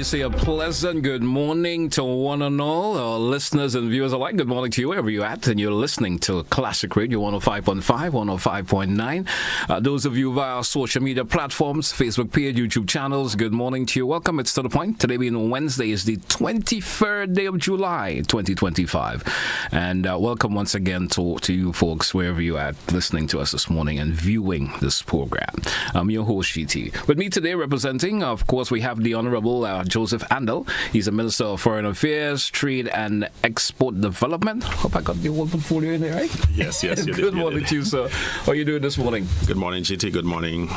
me say a pleasant good morning to one and all our listeners and viewers alike. Good morning to you wherever you're at, and you're listening to Classic Radio 105.5, 105.9. Those of you via our social media platforms, Facebook page, YouTube channels, good morning to you. Welcome. It's To The Point. Today being Wednesday is the 23rd day of July, 2025. And welcome once again to you folks, wherever you're at, listening to us this morning and viewing this program. I'm your host, GT. With me today representing, of course, we have the Honorable Joseph Andall. He's a Minister of Foreign Affairs, Trade and Export Development. Hope I got the whole portfolio in there, right? Yes, you did. Good morning to you, sir. How are you doing this morning? Good morning, GT. Good morning,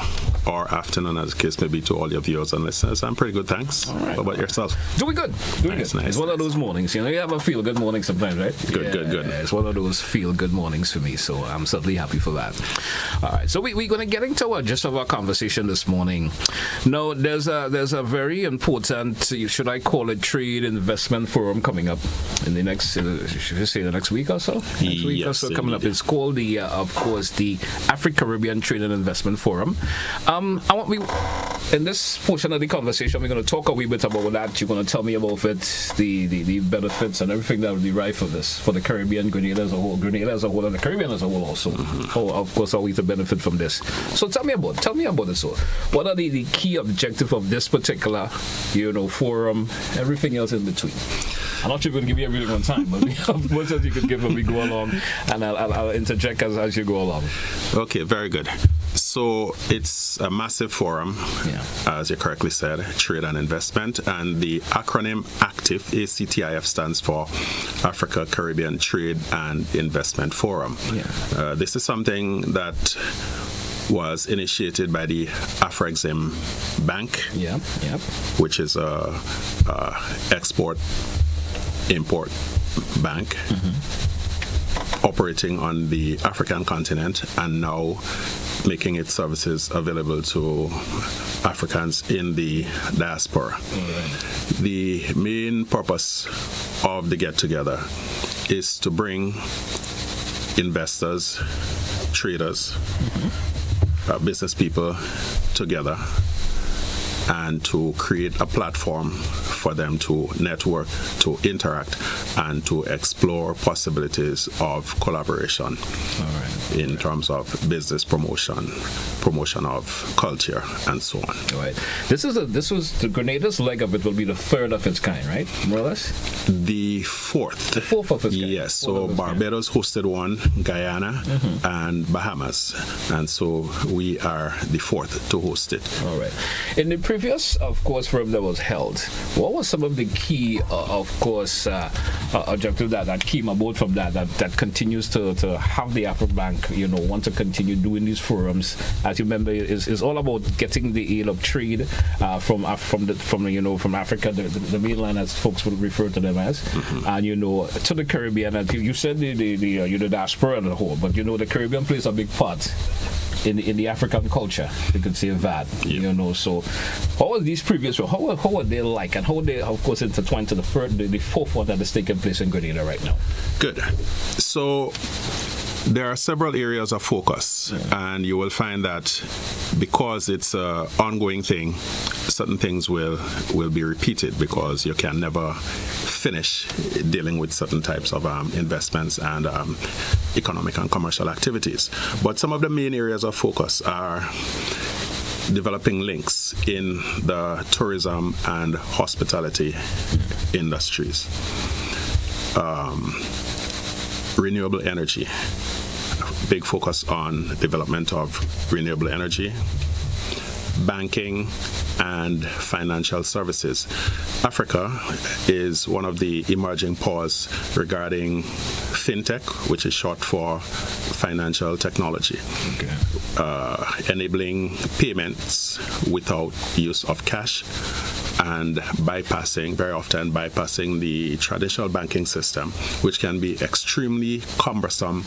or afternoon, as the case may be, to all your viewers and listeners. I'm pretty good, thanks. All right. How about yourself? Doing good. Nice. It's one of those mornings. You have a feel-good morning sometimes, right? Good. It's one of those feel-good mornings for me, so I'm certainly happy for that. All right, so we're going to get into our gist of our conversation this morning. Now, there's a very important, should I call it, trade investment forum coming up in the next, should I say the next week or so? Coming up. It's called the Afro-Caribbean Trade and Investment Forum. In this portion of the conversation, we're going to talk a wee bit about that. You're going to tell me about it, the benefits and everything that will derive from this for the Caribbean, Grenada as a whole, and the Caribbean as a whole also. Of course, are we to benefit from this? So tell me about it. So, what are the key objective of this particular, forum? Everything else in between. I'm not sure if I'm going to give you everything on time, but as much as you can give as we go along, and I'll interject as you go along. Okay, very good. So it's a massive forum, as you correctly said, trade and investment, and the acronym ACTIF, ACTIF, stands for Africa Caribbean Trade and Investment Forum. This is something that was initiated by the Afro-Exim Bank, which is a export-import bank, operating on the African continent and now making its services available to Africans in the diaspora. The main purpose of the get-together is to bring investors, traders, business people together and to create a platform for them to network, to interact, and to explore possibilities of collaboration in terms of business promotion of culture, and so on. Right. This was the Grenada's leg of it will be the third of its kind, right? More or less? The fourth. The fourth of its kind. Yes. So Barbados hosted one, Guyana, and Bahamas. And so we are the fourth to host it. All right. In the previous, of course, forum that was held, what was some of the key, objective that came about from that continues to have the Afro Bank, want to continue doing these forums? As you remember, is all about getting the aid of trade from Africa, the mainland, as folks would refer to them as, and to the Caribbean. And you said the diaspora as a whole, but the Caribbean plays a big part in the African culture, you could say that. So how are these previous, how are they like, and how are they, of course, intertwined to the fourth one that is taking place in Grenada right now? Good. So there are several areas of focus, and you will find that because it's an ongoing thing, certain things will be repeated because you can never finish dealing with certain types of investments and economic and commercial activities. But some of the main areas of focus are developing links in the tourism and hospitality industries, renewable energy, big focus on development of renewable energy, banking, and financial services. Africa is one of the emerging powers regarding fintech, which is short for financial technology, enabling payments without use of cash and very often bypassing the traditional banking system, which can be extremely cumbersome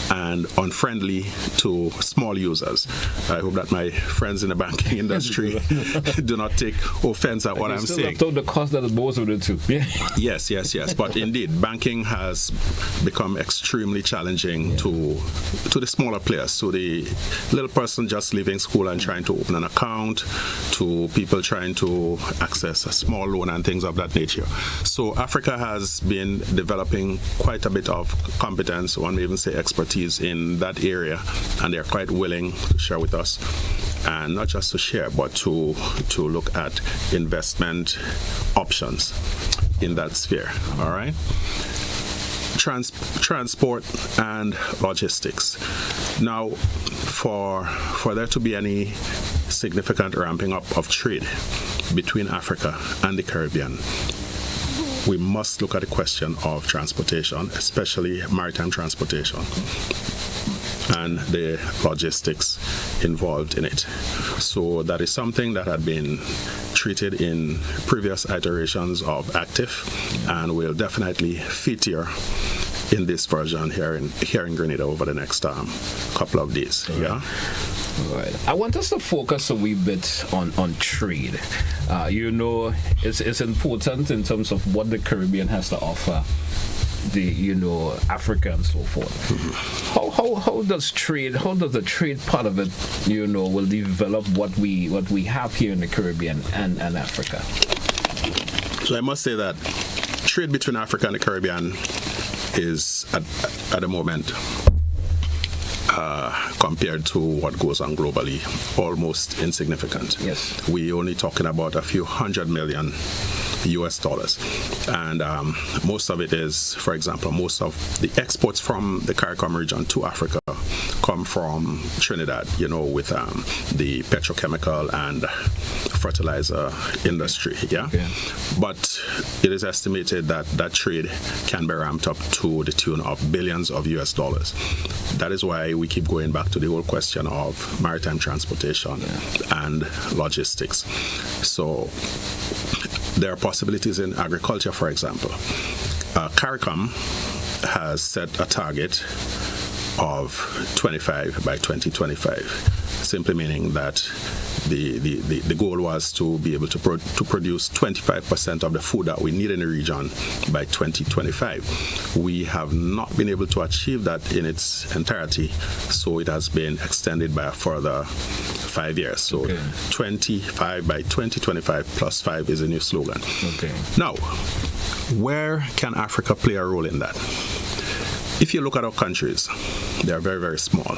and unfriendly to small users. I hope that my friends in the banking industry do not take offense at what I'm saying. The cost that goes with it too. Yes. But indeed, banking has become extremely challenging to the smaller players, to the little person just leaving school and trying to open an account, to people trying to access access a small loan and things of that nature. So Africa has been developing quite a bit of competence, one may even say expertise in that area, and they're quite willing to share with us. And not just to share, but to look at investment options in that sphere. All right. Transport and logistics. Now, for there to be any significant ramping up of trade between Africa and the Caribbean, we must look at the question of transportation, especially maritime transportation, and the logistics involved in it. So that is something that had been treated in previous iterations of Active, and will definitely feature in this version here in Grenada over the next couple of days. All right. Yeah. All right. I want us to focus a wee bit on trade. It's important in terms of what the Caribbean has to offer Africa and so forth. Mm-hmm. How does the trade part of it, will develop what we have here in the Caribbean and Africa? So I must say that trade between Africa and the Caribbean is at the moment, compared to what goes on globally, almost insignificant. Yes. We're only talking about a few $100 million, and most of it is, for example, most of the exports from the CARICOM region to Africa come from Trinidad, with the petrochemical and fertilizer industry. Yeah. Okay. But it is estimated that trade can be ramped up to the tune of billions of US dollars. That is why we keep going back to the whole question of maritime transportation and logistics. So there are possibilities in agriculture, for example. CARICOM has set a target of 25 by 2025, simply meaning that the goal was to be able to produce 25% of the food that we need in the region by 2025. We have not been able to achieve that in its entirety, so it has been extended by a further 5 years. So 25 by 2025 plus 5 is a new slogan. Okay. Now, where can Africa play a role in that? If you look at our countries, they are very, very small,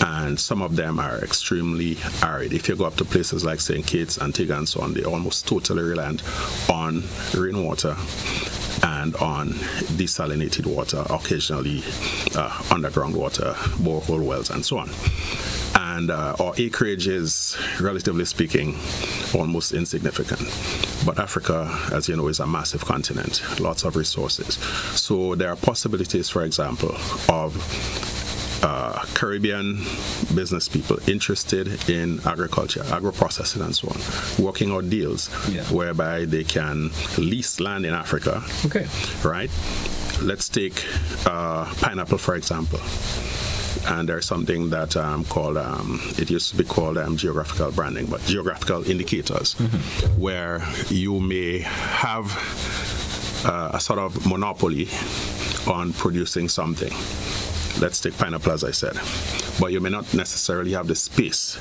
and some of them are extremely arid. If you go up to places like St. Kitts, Antigua, and so on, they're almost totally reliant on rainwater and on desalinated water, occasionally underground water, borehole wells, and so on. And our acreage is, relatively speaking, almost insignificant. But Africa, as you know, is a massive continent, lots of resources. So there are possibilities, for example, of Caribbean business people interested in agriculture, agro-processing, and so on, working out deals whereby they can lease land in Africa. Okay. Right? Let's take pineapple, for example. And there's something that called, it used to be called geographical branding, but geographical indicators, where you may have a sort of monopoly on producing something. Let's take pineapple, as I said. But you may not necessarily have the space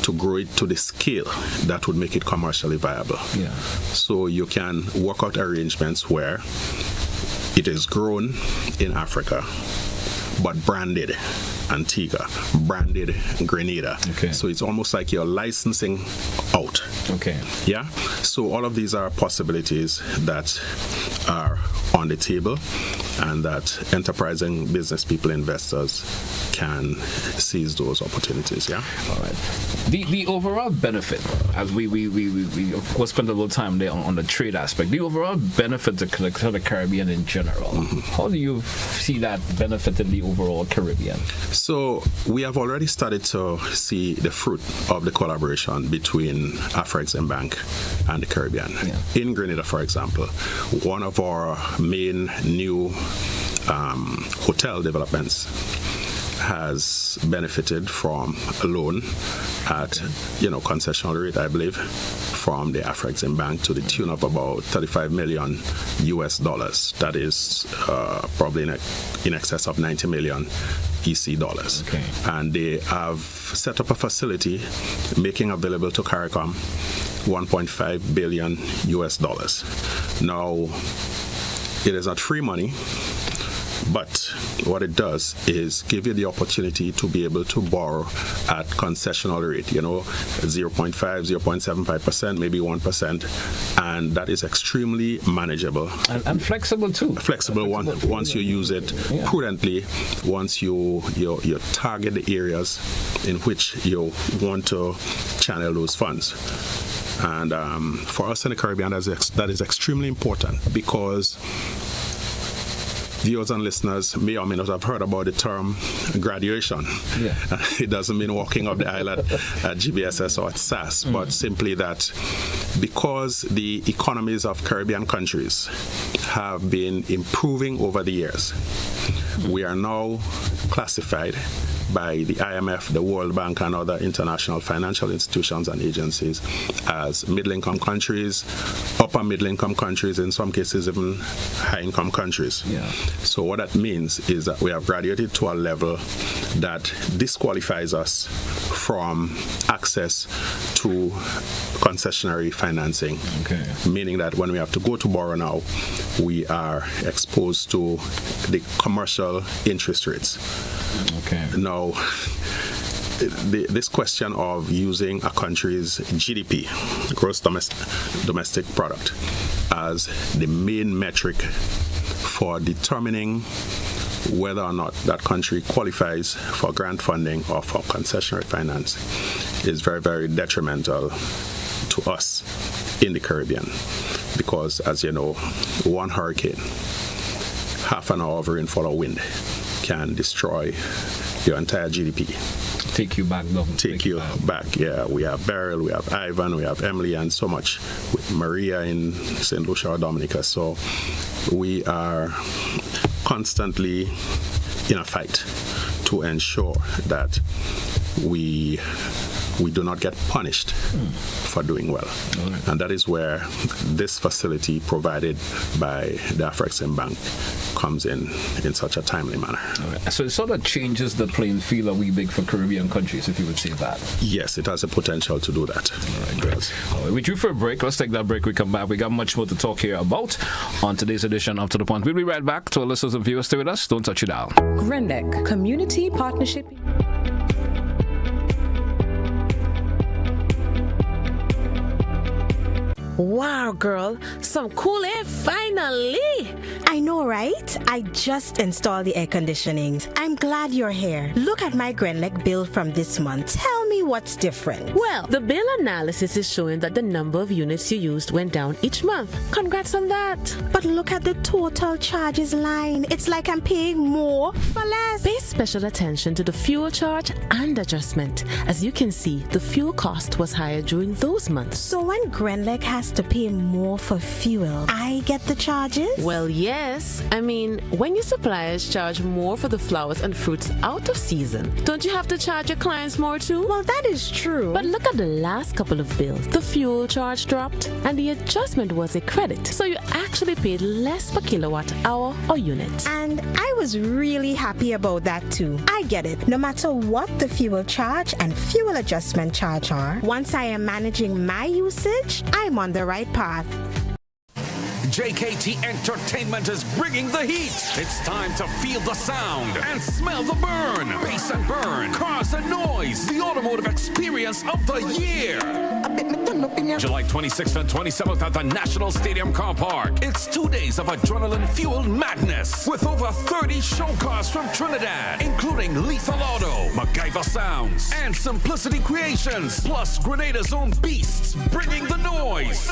to grow it to the scale that would make it commercially viable. Yeah. So you can work out arrangements where it is grown in Africa, but branded Antigua, branded Grenada. Okay. So it's almost like you're licensing out. Okay. Yeah? So all of these are possibilities that are on the table, and that enterprising business people, investors, can seize those opportunities. Yeah. All right. The overall benefit, as we of course spend a little time there on the trade aspect, the overall benefit to the Caribbean in general, how do you see that benefiting the overall Caribbean? So we have already started to see the fruit of the collaboration between Afro-Exim and the Caribbean. Yeah. In Grenada, for example, one of our main new hotel developments has benefited from a loan at concessional rate, I believe, from the Afro-Exim Bank to the tune of about $35 million US dollars. That is probably in excess of 90 million EC dollars. Okay. And they have set up a facility making available to CARICOM $1.5 billion US dollars. Now, it is not free money, but what it does is give you the opportunity to be able to borrow at concessional rate, 0.5, 0.75%, maybe 1%, and that is extremely manageable. And flexible too. Flexible once you use it prudently, once you target the areas in which you want to channel those funds. And for us in the Caribbean, that is extremely important, because viewers and listeners may or may not have heard about the term graduation. Yeah. It doesn't mean walking up the aisle at GBSS or at SAS, but simply that because the economies of Caribbean countries have been improving over the years, we are now classified by the IMF, the World Bank, and other international financial institutions and agencies as middle-income countries, upper middle-income countries, in some cases even high-income countries. Yeah. So what that means is that we have graduated to a level that disqualifies us from access to concessionary financing, meaning that when we have to go to borrow now, we are exposed to the commercial interest rates. Now, this question of using a country's GDP, gross domestic product, as the main metric for determining whether or not that country qualifies for grant funding or for concessionary finance is very, very detrimental to us in the Caribbean, because, as you know, one hurricane, half an hour of rainfall or wind can destroy your entire GDP. Take you back, though. Take you back, yeah. We have Beryl, we have Ivan, we have Emily, and so much. With Maria in St. Lucia or Dominica. So we are constantly in a fight to ensure that we do not get punished for doing well. Right. And that is where this facility provided by the Afrexim Bank comes in such a timely manner. Right. So it sort of changes the playing field a wee big for Caribbean countries, if you would say that. Yes, it has the potential to do that. All right, great. All right, we're due for a break. Let's take that break. We come back. We got much more to talk here about on today's edition of To The Point. We'll be right back. To our listeners and viewers, stay with us. Don't touch it down. Glen Community Partnership. Wow, girl, some cool air finally. I know, right? I just installed the air conditioning. I'm glad you're here. Look at my Grenlec bill from this month. Tell me what's different. Well, the bill analysis is showing that the number of units you used went down each month. Congrats on that. But look at the total charges line. It's like I'm paying more for less. Pay special attention to the fuel charge and adjustment. As you can see, the fuel cost was higher during those months. So when Grenlec has to pay more for fuel, I get the charges? Well, yes. I mean, when your suppliers charge more for the flowers and fruits out of season, don't you have to charge your clients more too? Well, that is true. But look at the last couple of bills. The fuel charge dropped and the adjustment was a credit. So you actually paid less per kilowatt hour or unit. And I was really happy about that too. I get it. No matter what the fuel charge and fuel adjustment charge are, once I am managing my usage, I'm on the right path. JKT Entertainment is bringing the heat. It's time to feel the sound and smell the burn. Bass and burn, cars and noise. The automotive experience of the year. July 26th and 27th at the National Stadium Car Park. It's 2 days of adrenaline-fueled madness with over 30 show cars from Trinidad, including Lethal Auto, MacGyver Sounds, and Simplicity Creations, plus Grenada's own beasts, bringing the noise.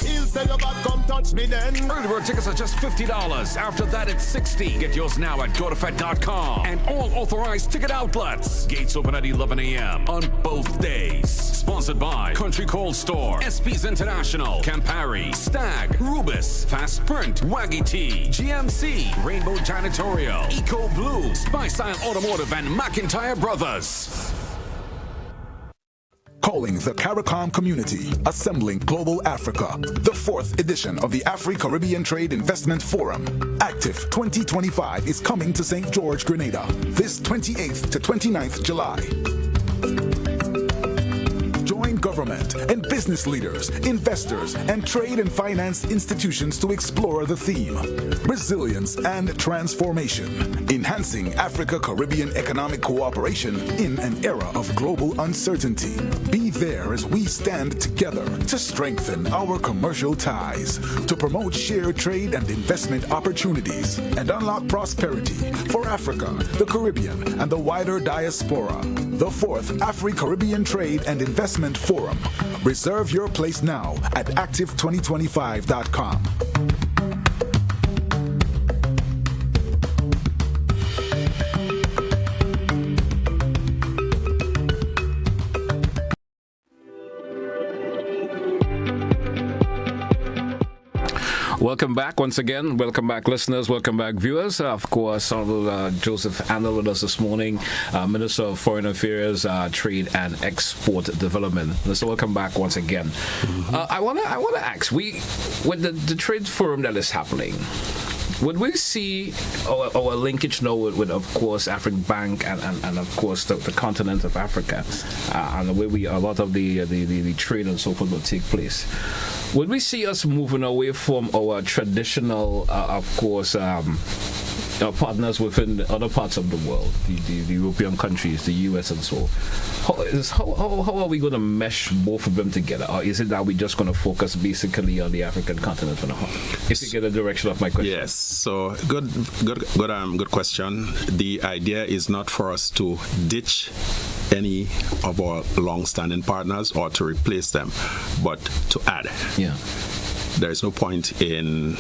He'll say you back, come touch me then. Early bird tickets are just $50. After that, it's $60. Get yours now at GoToFed.com and all authorized ticket outlets. Gates open at 11 a.m. on both days. Sponsored by Country Cold Store, SP's International, Campari, Stag, Rubis, Fast Print, Waggy Tea, GMC, Rainbow Janitorial, Eco Blue, Spice Isle Automotive, and McIntyre Brothers. Calling the CARICOM community, assembling Global Africa, the 4th edition of the Afri-Caribbean Trade Investment Forum. Active 2025 is coming to St. George, Grenada, this 28th to 29th July. Join Join government and business leaders, investors, and trade and finance institutions to explore the theme, resilience and transformation, enhancing Africa-Caribbean economic cooperation in an era of global uncertainty. Be there as we stand together to strengthen our commercial ties, to promote shared trade and investment opportunities, and unlock prosperity for Africa, the Caribbean, and the wider diaspora. The 4th Afri-Caribbean Trade and Investment Forum. Reserve your place now at active2025.com. Welcome back once again. Welcome back, listeners. Welcome back, viewers. Of course, Honorable Joseph Andall with us this morning, Minister of Foreign Affairs, Trade and Export Development. So welcome back once again. I want to ask, with the trade forum that is happening, would we see our linkage now with of course, African Bank and of course, the continent of Africa, and the way a lot of the trade and so forth will take place? Would we see us moving away from our traditional, of course, partners within other parts of the world, the European countries, the US and so? How are we going to mesh both of them together? Or is it that we're just going to focus basically on the African continent for now? If you get the direction of my question. Yes, so good question. The idea is not for us to ditch any of our long-standing partners or to replace them, but to add. Yeah. There is no point in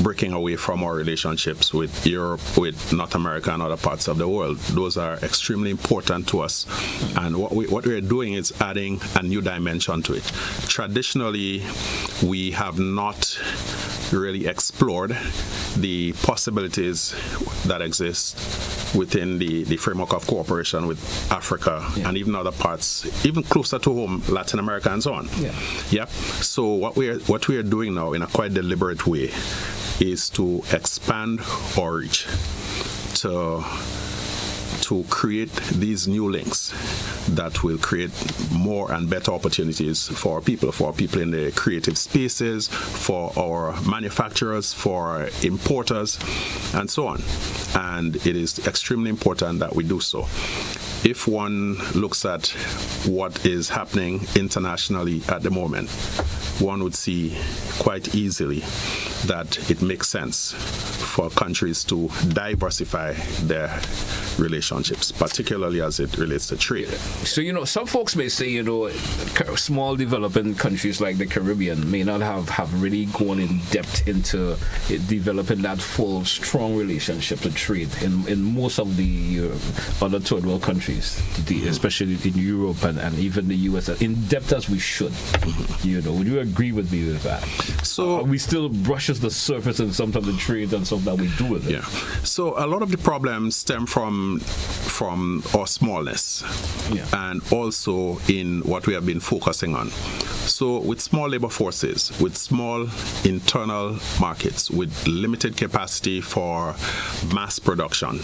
breaking away from our relationships with Europe, with North America and other parts of the world. Those are extremely important to us. And what we're doing is adding a new dimension to it. Traditionally, we have not really explored the possibilities that exist within the framework of cooperation with Africa and even other parts, even closer to home, Latin America and so on. Yeah. So what we are doing now in a quite deliberate way is to expand our reach, to create these new links that will create more and better opportunities for people in the creative spaces, for our manufacturers, for our importers, and so on. And it is extremely important that we do so. If one looks at what is happening internationally at the moment, one would see quite easily that it makes sense for countries to diversify their relationships, particularly as it relates to trade. So, some folks may say, small developing countries like the Caribbean may not have really gone in depth into developing that full, strong relationship to trade in most of the other third world countries, especially in Europe and even the US, in depth as we should. Would you agree with me with that? So we still brushes the surface in some of the trade and stuff that we do with it. Yeah. So a lot of the problems stem from our smallness, and also in what we have been focusing on. So with small labor forces, with small internal markets, with limited capacity for mass production,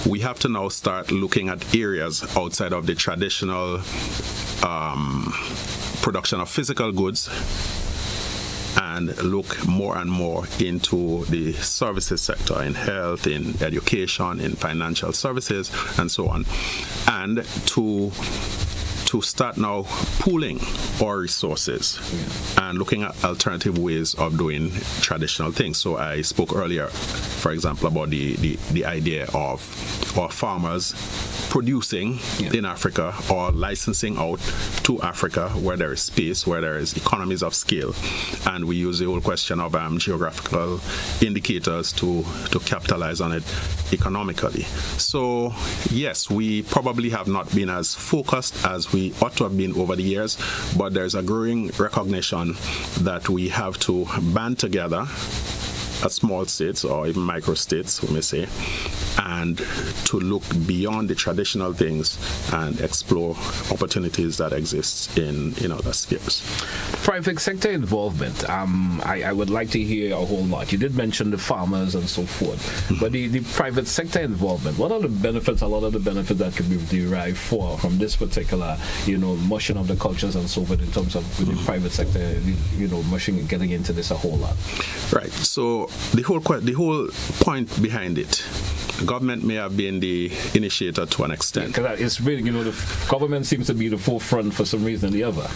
we have to now start looking at areas outside of the traditional production of physical goods and look more and more into the services sector, in health, in education, in financial services, and so on. And to start now pooling our resources and looking at alternative ways of doing traditional things. So I spoke earlier, for example, about the idea of our farmers producing in Africa or licensing out to Africa where there is space, where there is economies of scale. And we use the whole question of geographical indicators to capitalize on it economically. So yes, we probably have not been as focused as we ought to have been over the years, but there's a growing recognition that we have to band together as small states or even micro states, we may say, and and to look beyond the traditional things and explore opportunities that exist in other spheres. Private sector involvement. I would like to hear a whole lot. You did mention the farmers and so forth, but the private sector involvement. What are the benefits? A lot of the benefits that could be derived from this particular, mushing of the cultures and so forth in terms of the private sector, mushing and getting into this a whole lot. Right. So the whole point behind it, government may have been the initiator to an extent. Because it's really, the government seems to be the forefront for some reason or the other.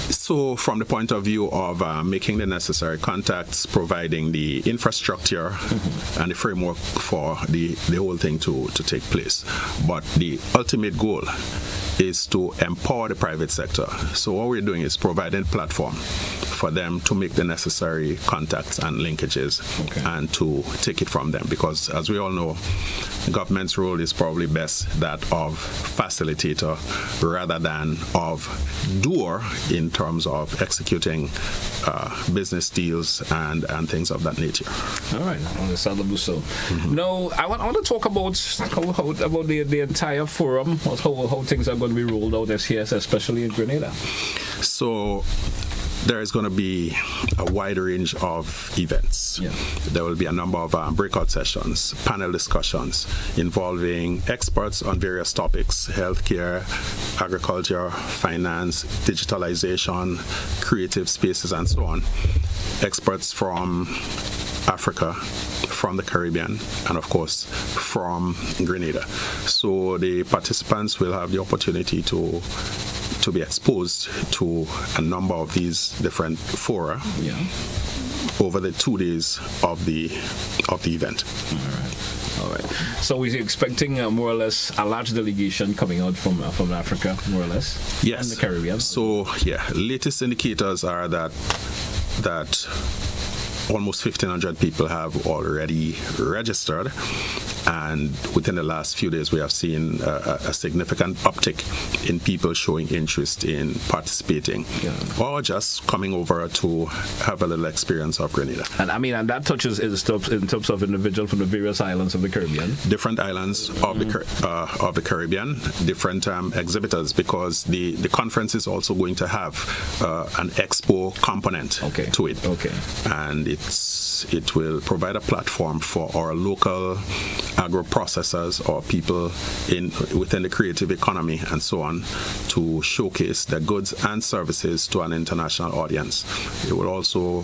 So from the point of view of making the necessary contacts, providing the infrastructure and the framework for the whole thing to take place. But the ultimate goal is to empower the private sector. So what we're doing is providing a platform for them to make the necessary contacts and linkages and to take it from them. Because as we all know, the government's role is probably best that of facilitator rather than of doer in terms of executing business deals and things of that nature. All right, understandable. So, now I want to talk about about the entire forum, how things are going to be rolled out this year, especially in Grenada. So there is going to be a wide range of events. Yeah. There will be a number of breakout sessions, panel discussions involving experts on various topics: healthcare, agriculture, finance, digitalization, creative spaces, and so on. Experts from Africa, from the Caribbean, and of course from Grenada. So the participants will have the opportunity to be exposed to a number of these different fora over the 2 days of the event. All right. So we're expecting more or less a large delegation coming out from Africa, more or less. Yes. And the Caribbean. So latest indicators are that almost 1,500 people have already registered, and within the last few days we have seen a significant uptick in people showing interest in participating or just coming over to have a little experience of Grenada. And that touches in terms of individuals from the various islands of the Caribbean. Different islands of the Caribbean, different exhibitors, because the conference is also going to have an expo component to it. Okay. And it will provide a platform for our local agro-processors or people within the creative economy and so on to showcase their goods and services to an international audience. It will also,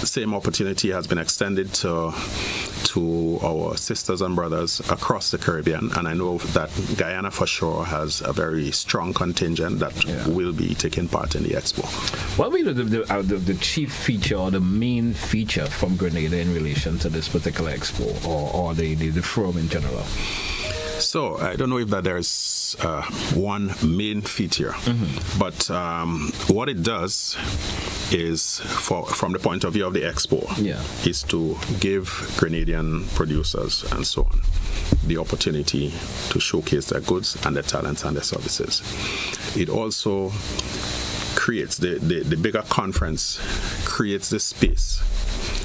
the same opportunity has been extended to our sisters and brothers across the Caribbean, and I know that Guyana for sure has a very strong contingent that will be taking part in the Expo. What will be the chief feature or the main feature from Grenada in relation to this particular Expo or the forum in general? So I don't know if that there's one main feature, but what it does is, from the point of view of the Expo, is to give Grenadian producers and so on the opportunity to showcase their goods and their talents and their services. It also creates, the bigger conference creates this space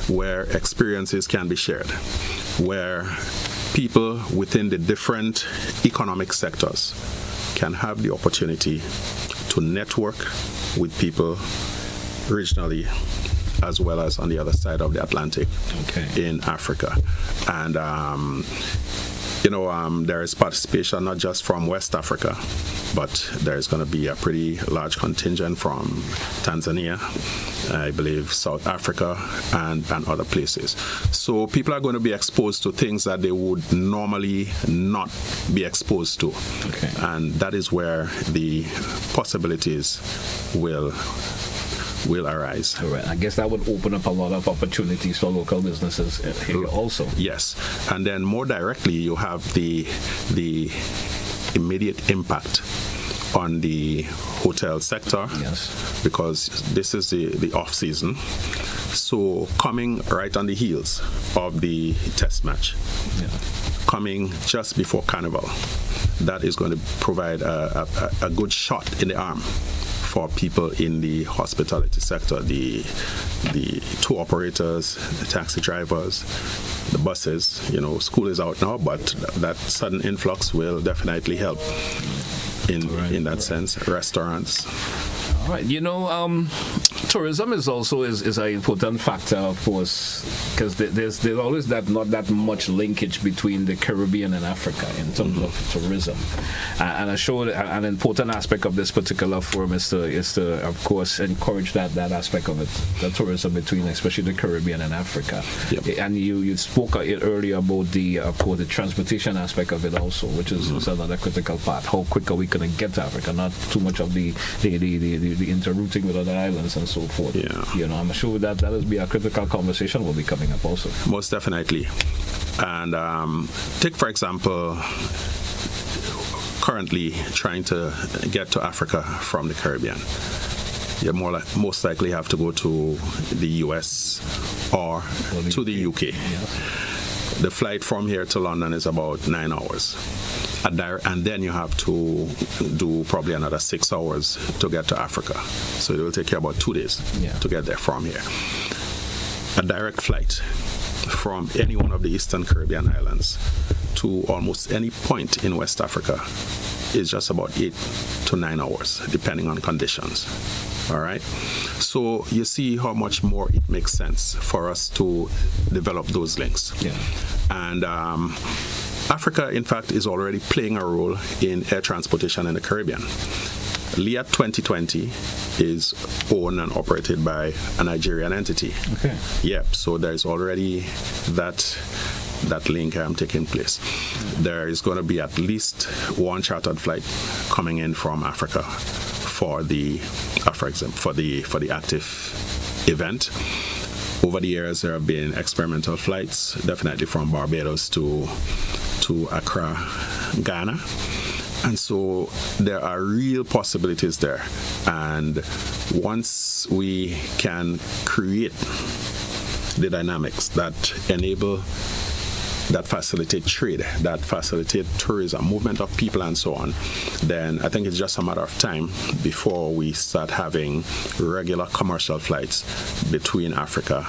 where experiences can be shared, where people within the different economic sectors can have the opportunity to network with people regionally as well as on the other side of the Atlantic in Africa. And there is participation not just from West Africa, but there is going to be a pretty large contingent from Tanzania, I believe South Africa, and other places. So people are going to be exposed to things that they would normally not be exposed to. And that is where the possibilities will arise. All right. I guess that would open up a lot of opportunities for local businesses here also. Yes. And then more directly, you have the immediate impact on the hotel sector, because this is the off season. So coming right on the heels of the test match, coming just before Carnival, that is going to provide a good shot in the arm for people in the hospitality sector, the tour operators, the taxi drivers, the buses. School is out now, but that sudden influx will definitely help in that sense. Restaurants. All right. Tourism is also is an important factor, of course, because there's always not that much linkage between the Caribbean and Africa in terms of tourism. And I'm sure an important aspect of this particular forum is to of course encourage that aspect of it, the tourism between especially the Caribbean and Africa. Yep. And you spoke earlier about the transportation aspect of it also, which is another critical part. How quick are we going to get to Africa? Not too much of the interrouting with other islands and so forth. Yeah. I'm sure that will be a critical conversation will be coming up also. Most definitely. And take, for example, currently trying to get to Africa from the Caribbean. You most likely have to go to the US or to the UK. Yeah. The flight from here to London is about 9 hours. And then you have to do probably another 6 hours to get to Africa. So it will take you about 2 days to get there from here. A direct flight from any one of the Eastern Caribbean islands to almost any point in West Africa is just about 8 to 9 hours, depending on conditions. All right? So you see how much more it makes sense for us to develop those links. Yeah. And Africa, in fact, is already playing a role in air transportation in the Caribbean. LIAT 2020 is owned and operated by a Nigerian entity. Okay. Yep. So there is already that link taking place. There is going to be at least one chartered flight coming in from Africa for the active event. Over the years, there have been experimental flights, definitely from Barbados to Accra, Ghana. And so there are real possibilities there. And once we can create the dynamics that enable, that facilitate trade, that facilitate tourism, movement of people and so on, then I think it's just a matter of time before we start having regular commercial flights between Africa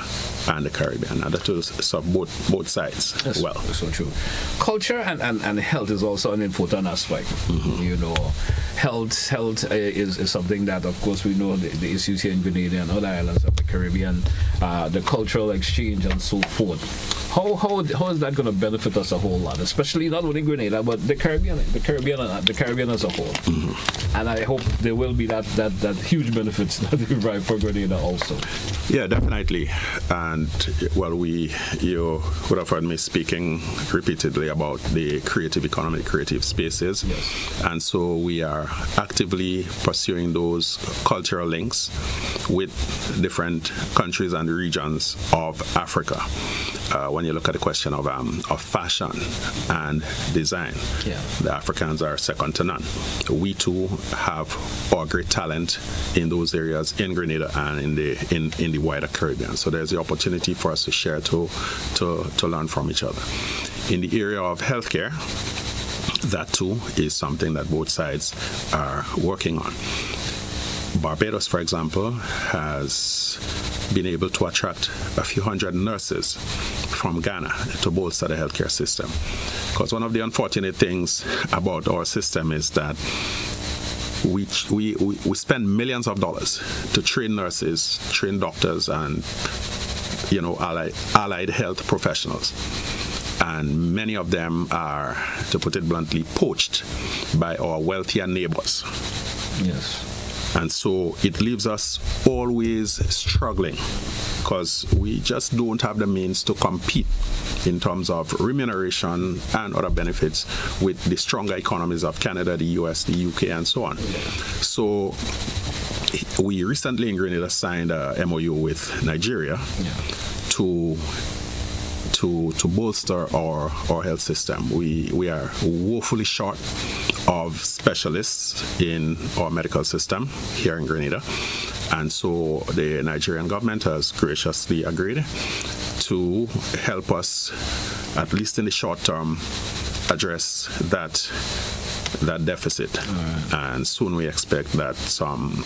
and the Caribbean, and that will serve both sides. That's well. So true. Culture and health is also an important aspect. Health is something that, of course, we know the issues here in Grenada and other islands of the Caribbean, the cultural exchange and so forth. How is that going to benefit us a whole lot, especially not only Grenada but the Caribbean as a whole? And I hope there will be that huge benefits that derive for Grenada also. Yeah, definitely. And you would have heard me speaking repeatedly about the creative economy, creative spaces. Yes. And so we are actively pursuing those cultural links with different countries and regions of Africa. When you look at the question of fashion and design, the Africans are second to none. We too have our great talent in those areas in Grenada and in the wider Caribbean. So there's the opportunity for us to share, to learn from each other. In the area of healthcare, that too is something that both sides are working on. Barbados, for example, has been able to attract a few hundred nurses from Ghana to bolster the healthcare system. Because one of the unfortunate things about our system is that we spend millions of dollars to train nurses, train doctors, and allied health professionals. And many of them are, to put it bluntly, poached by our wealthier neighbors. Yes. And so it leaves us always struggling because we just don't have the means to compete in terms of remuneration and other benefits with the stronger economies of Canada, the US, the UK, and so on. So we recently in Grenada signed a MOU with Nigeria to bolster our health system. We are woefully short of specialists in our medical system here in Grenada, and so the Nigerian government has graciously agreed to help us, at least in the short term, address that that deficit. And soon we expect that some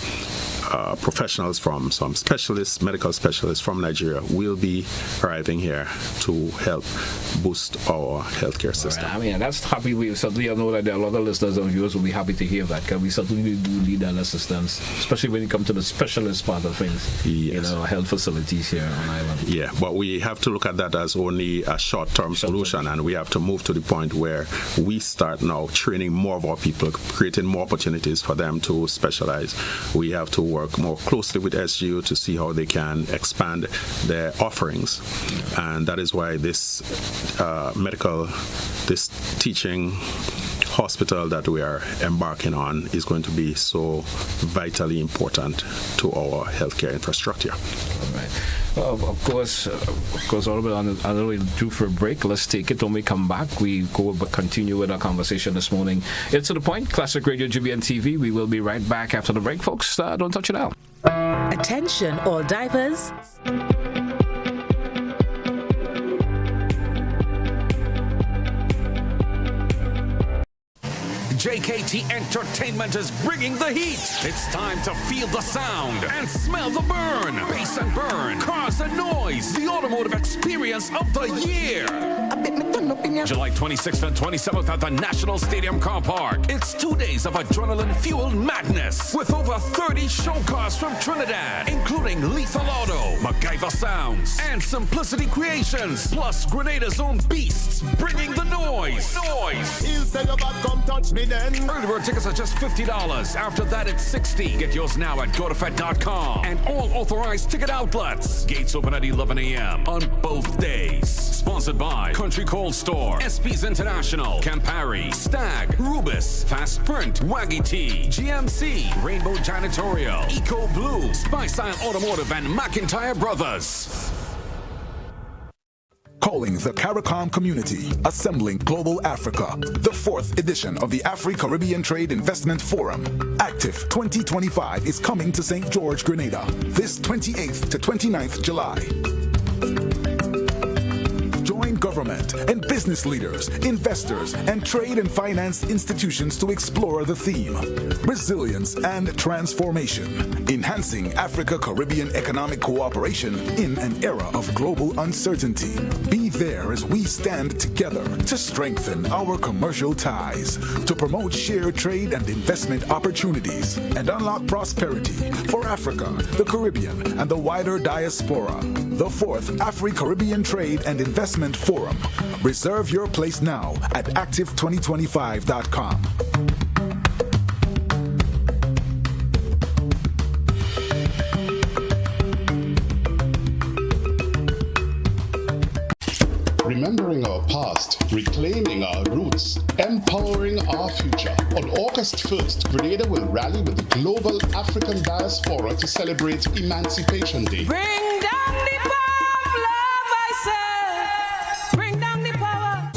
professionals from some medical specialists from Nigeria will be arriving here to help boost our healthcare system. Right. I mean, that's happy. We certainly know that there are a lot of listeners and viewers will be happy to hear that, because we certainly do need that assistance, especially when it comes to the specialist part of things. Yes. Health facilities here on island. Yeah, but we have to look at that as only a short-term solution, and we have to move to the point where we start now training more of our people, creating more opportunities for them to specialize. We have to work more closely with SGU to see how they can expand their offerings, and that is why this teaching hospital that we are embarking on is going to be so vitally important to our healthcare infrastructure. All right. Well, of course, all of it on the way due for a break. Let's take it. When we come back, we continue with our conversation this morning. It's To The Point, Classic Radio GBN TV. We will be right back after the break, folks. Don't touch it out. Attention, all divers. JKT Entertainment is bringing the heat. It's time to feel the sound and smell the burn. Bass and burn, cars and noise. The automotive experience of the year. July 26th and 27th at the National Stadium Car Park. It's 2 days of adrenaline-fueled madness with over 30 show cars from Trinidad, including Lethal Auto, MacGyver Sounds, and Simplicity Creations, plus Grenada's own beasts, bringing the noise. He'll say your back, come touch me then. Early bird tickets are just $50. After that, it's $60. Get yours now at gotofed.com and all authorized ticket outlets. Gates open at 11 a.m. on both days. Sponsored by Country Cold Store, SP's International, Campari, Stag, Rubis, Fast Print, Waggy Tea, GMC, Rainbow Janitorial, Eco Blue, Spice Style Automotive, and McIntyre Brothers. Calling the CARICOM community, assembling Global Africa, the 4th edition of the Afri-Caribbean Trade Investment Forum. Active 2025 is coming to St. George, Grenada, this 28th to 29th July. Join government and business leaders, investors, and trade and finance institutions to explore the theme, Resilience and Transformation, Enhancing Africa-Caribbean Economic Cooperation in an Era of Global Uncertainty. Be there as we stand together to strengthen our commercial ties, to promote shared trade and investment opportunities, and unlock prosperity for Africa, the Caribbean, and the wider diaspora. The 4th Afri-Caribbean Trade and Investment Forum. Reserve your place now at active2025.com. Remembering our past, reclaiming our roots, empowering our future. On August 1st, Grenada will rally with the global African diaspora to celebrate Emancipation Day. Bring down the power of love, I say. Bring down the power.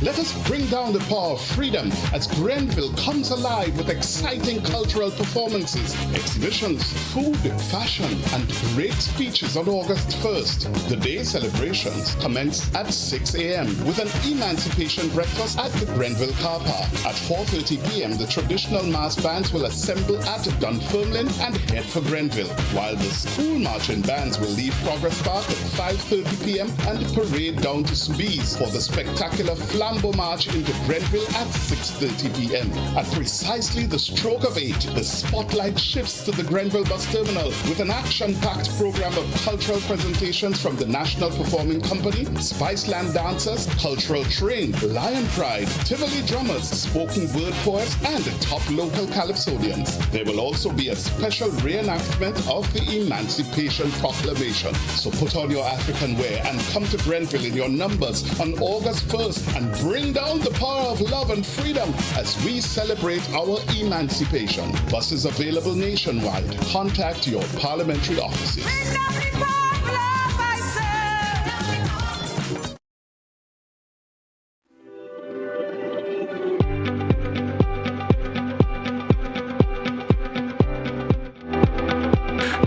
Let us bring down the power of freedom as Grenville comes alive with exciting cultural performances, exhibitions, food, fashion, and great speeches on August 1st. The day celebrations commence at 6 a.m. with an emancipation breakfast at the Grenville Car Park. At 4:30 p.m., the traditional mass bands will assemble at Dunfermline and head for Grenville, while the school marching bands will leave Progress Park at 5:30 p.m. and parade down to Soubise for the spectacular Flambeau March into Grenville at 6:30 p.m. At precisely the stroke of 8, the spotlight shifts to the Grenville bus terminal with an action-packed program of cultural presentations from the National Performing Company, Spiceland dancers, Cultural Train, Lion Pride, Tivoli drummers, spoken word poets, and top local calypsonians. There will also be a special reenactment of the Emancipation Proclamation. So put on your African wear and come to Grenville in your numbers on August 1st and bring down the power of love and freedom as we celebrate our emancipation. Buses available nationwide. Contact your parliamentary offices.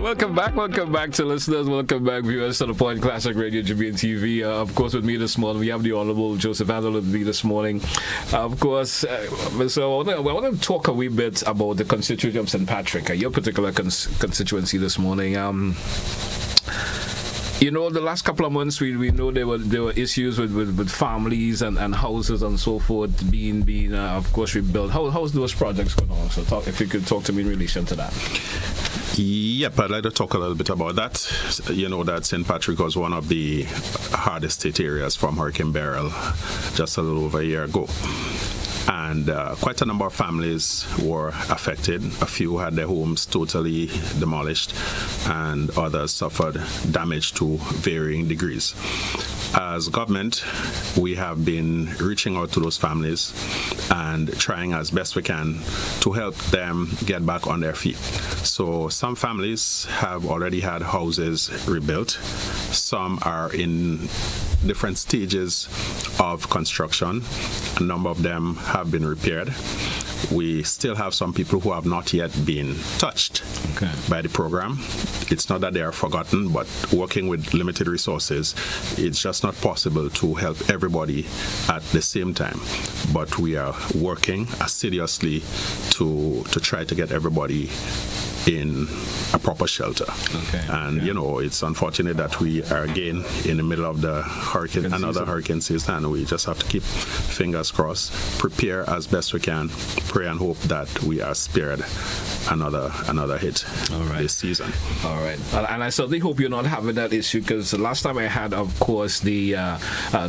Welcome back to listeners. Welcome back, viewers, to the Point Classic Radio, Jamaican TV. Of course, with me this morning, we have the Honorable Joseph Andall with me this morning. Of course, so I want to talk a wee bit about the constituency of St. Patrick, your particular constituency this morning. You know, the last couple of months, we know there were issues with families and houses and so forth being of course, rebuilt. How's those projects going on? So if you could talk to me in relation to that. Yep, I'd like to talk a little bit about that. You know that St. Patrick was one of the hardest hit areas from Hurricane Beryl just a little over a year ago. And quite a number of families were affected. A few had their homes totally demolished, and others suffered damage to varying degrees. As government, we have been reaching out to those families and trying as best we can to help them get back on their feet. So some families have already had houses rebuilt. Some are in different stages of construction. A number of them have been repaired. We still have some people who have not yet been touched by the program. It's not that they are forgotten, but working with limited resources, it's just not possible to help everybody at the same time. But we are working assiduously to try to get everybody in a proper shelter. And you know, it's unfortunate that we are again in the middle of the hurricane season, and we just have to keep fingers crossed, prepare as best we can, pray and hope that we are spared another hit this season. All right. And I certainly hope you're not having that issue, because the last time I had, of course, the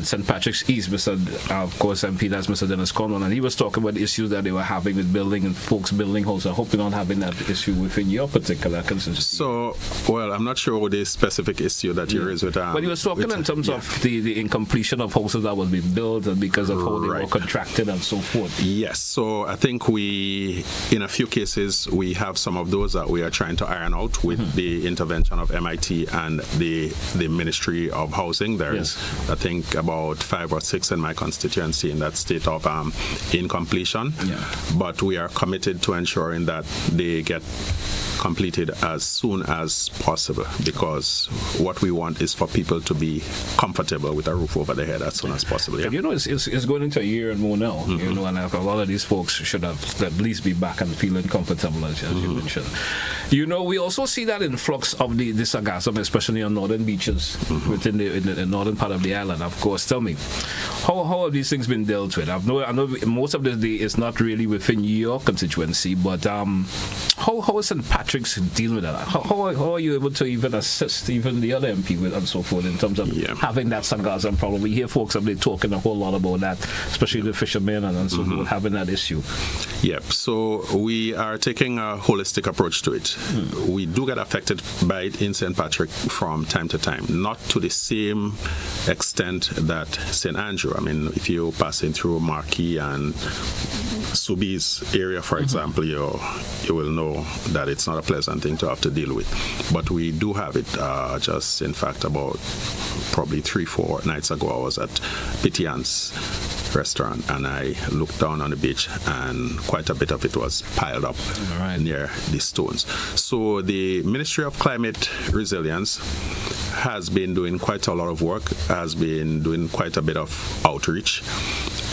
St. Patrick's East, of course, MP, that's Mr. Dennis Conlon, and he was talking about the issues that they were having with building and folks building houses. I hope you're not having that issue within your particular constituency. So, well, I'm not sure what the specific issue that you raised with. But he was talking in terms of the incompletion of houses that was being built and because of how they were contracted and so forth. Yes. So I think in a few cases, we have some of those that we are trying to iron out with the intervention of MIT and the Ministry of Housing. There is, I think, about 5 or 6 in my constituency in that state of incompletion. But we are committed to ensuring that they get completed as soon as possible, because what we want is for people to be comfortable with a roof over their head as soon as possible. You know, it's going into a year and more now, you know, and a lot of these folks should have at least be back and feeling comfortable, as you mentioned. You know, we also see that influx of the sargassum, especially on northern beaches within the northern part of the island. Of course, tell me, how have these things been dealt with? I know most of this is not really within your constituency, but how is St. Patrick's dealing with that? How are you able to even assist even the other MP with and so forth in terms of having that sargassum problem? We hear folks have been talking a whole lot about that, especially the fishermen and so forth, having that issue. Yep. So we are taking a holistic approach to it. We do get affected by it in St. Patrick from time to time, not to the same extent that St. Andrew. I mean, if you're passing through Marquis and Subi's area, for example, you will know that it's not a pleasant thing to have to deal with. But we do have it. Just in fact, about probably 3-4 nights ago, I was at Pitian's restaurant and I looked down on the beach and quite a bit of it was piled up near the stones. So the Ministry of Climate Resilience has been doing quite a lot of work, has been doing quite a bit of outreach,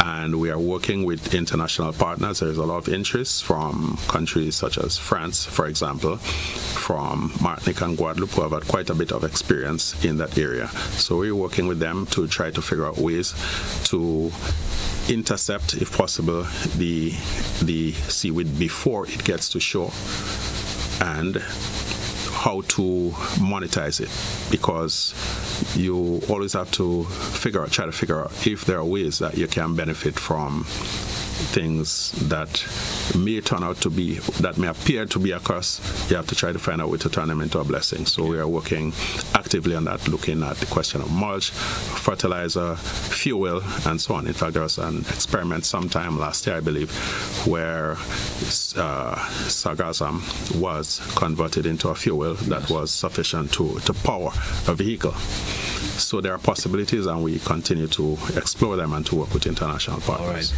and we are working with international partners. There's a lot of interest from countries such as France, for example, from Martinique and Guadeloupe, who have had quite a bit of experience in that area. So we're working with them to try to figure out ways to intercept, if possible, the seaweed before it gets to shore, and how to monetize it, because you always have to try to figure out if there are ways that you can benefit from things that may turn out to be, that may appear to be a curse. You have to try to find out a way to turn them into a blessing. So we are working actively on that, looking at the question of mulch, fertilizer, fuel, and so on. In fact, there was an experiment sometime last year, I believe, where sargassum was converted into a fuel that was sufficient to power a vehicle. So there are possibilities, and we continue to explore them and to work with international partners.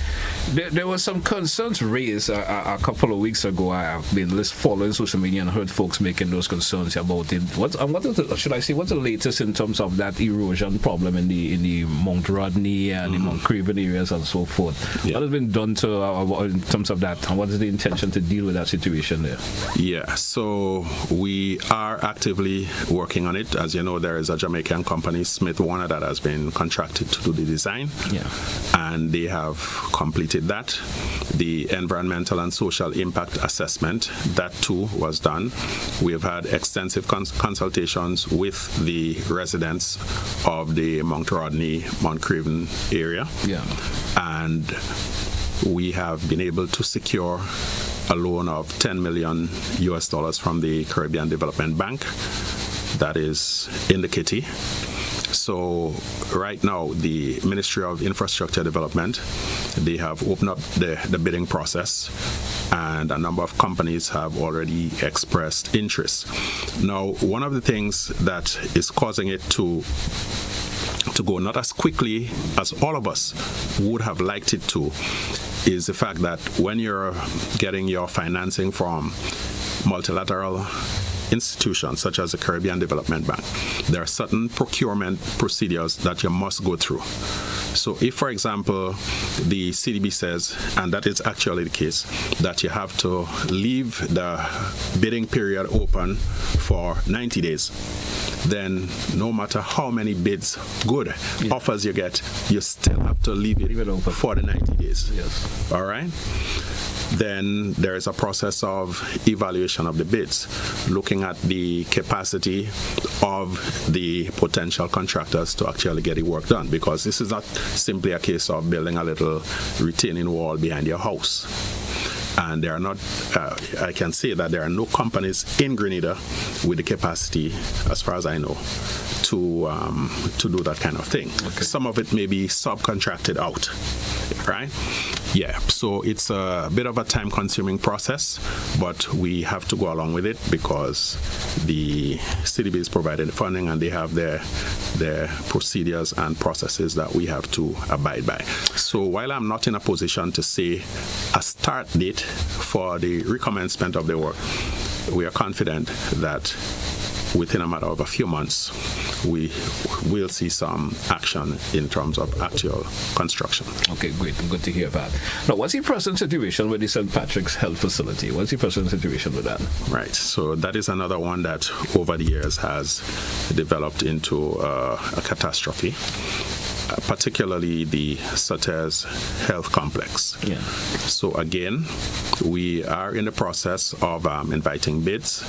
All right. There were some concerns raised a couple of weeks ago. I've been following social media and heard folks making those concerns about it. What's the latest in terms of that erosion problem in the Mount Rodney and the Mount Craven areas and so forth? Yeah. What has been done in terms of that, and what is the intention to deal with that situation there? Yeah, so we are actively working on it. As you know, there is a Jamaican company, Smith Warner, that has been contracted to do the design. Yeah. And they have completed that. The environmental and social impact assessment, that too was done. We have had extensive consultations with the residents of the Mount Rodney, Mount Craven area. Yeah. And we have been able to secure a loan of $10 million from the Caribbean Development Bank. That is in the kitty. So right now, the Ministry of Infrastructure Development, they have opened up the bidding process, and a number of companies have already expressed interest. Now, one of the things that is causing it to go not as quickly as all of us would have liked it to is the fact that when you're getting your financing from multilateral institutions such as the Caribbean Development Bank, there are certain procurement procedures that you must go through. So if, for example, the CDB says, and that is actually the case, that you have to leave the bidding period open for 90 days, then no matter how many bids, good offers you get, you still have to leave it open for the 90 days. Yes. All right? Then there is a process of evaluation of the bids, looking at the capacity of the potential contractors to actually get the work done, because this is not simply a case of building a little retaining wall behind your house. And there are not, I can say that there are no companies in Grenada with the capacity, as far as I know, to do that kind of thing. Okay. Some of it may be subcontracted out, right? Yeah, so it's a bit of a time-consuming process, but we have to go along with it because the CDB is providing the funding and they have their procedures and processes that we have to abide by. So while I'm not in a position to say a start date for the recommencement of the work, we are confident that within a matter of a few months, we will see some action in terms of actual construction. Okay, great. Good to hear that. Now, what's the present situation with the St. Patrick's Health Facility? What's the present situation with that? Right. So that is another one that over the years has developed into a catastrophe. Particularly the Sutter's Health Complex. Yeah. So again, we are in the process of inviting bids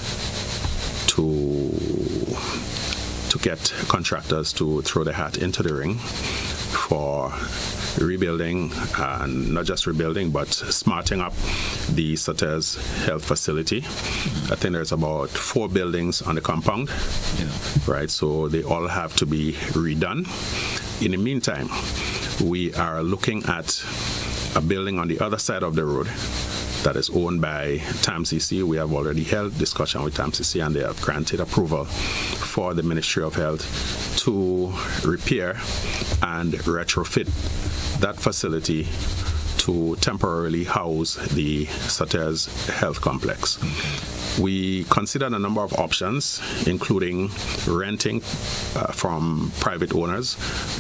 to get contractors to throw their hat into the ring for rebuilding, and not just rebuilding, but smarting up the Sutter's Health Facility. I think there's about 4 buildings on the compound, right? So they all have to be redone. In the meantime, we are looking at a building on the other side of the road that is owned by TAMCC. We have already held discussion with TAMCC and they have granted approval for the Ministry of Health to repair and retrofit that facility to temporarily house the Sutter's Health Complex. We considered a number of options, including renting from private owners,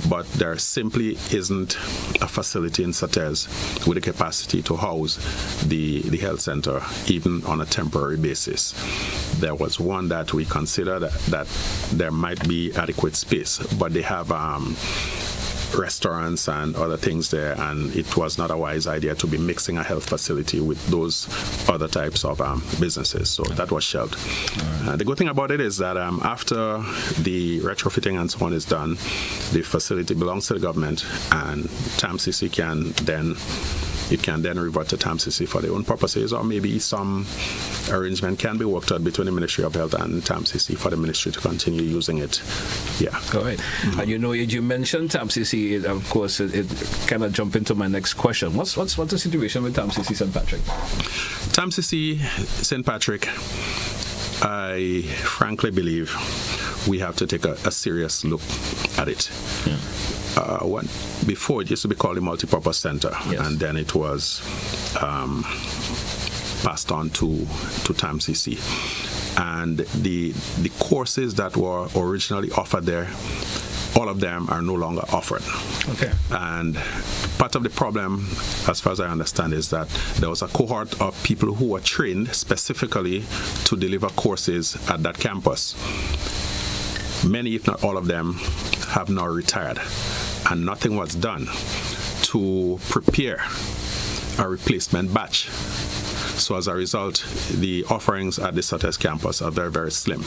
but there simply isn't a facility in Sutter's with the capacity to house the health center, even on a temporary basis. There was one that we considered that there might be adequate space, but they have restaurants and other things there, and it was not a wise idea to be mixing a health facility with those other types of businesses. So that was shelved. The good thing about it is that after the retrofitting and so on is done, the facility belongs to the government, and TAMCC can then revert to TAMCC for their own purposes, or maybe some arrangement can be worked out between the Ministry of Health and TAMCC for the ministry to continue using it. Yeah. All right. And you mentioned TAMCC. Of course, it kind of jumped into my next question. What's the situation with TAMCC St. Patrick? TAMCC St. Patrick, I frankly believe, we have to take a serious look at it. Before it used to be called the Multipurpose Center, and then it was passed on to TAMCC. And the courses that were originally offered there, all of them are no longer offered. Okay. And part of the problem, as far as I understand, is that there was a cohort of people who were trained specifically to deliver courses at that campus. Many, if not all of them, have now retired, and nothing was done to prepare a replacement batch. So as a result, the offerings at the Sutter's campus are very, very slim.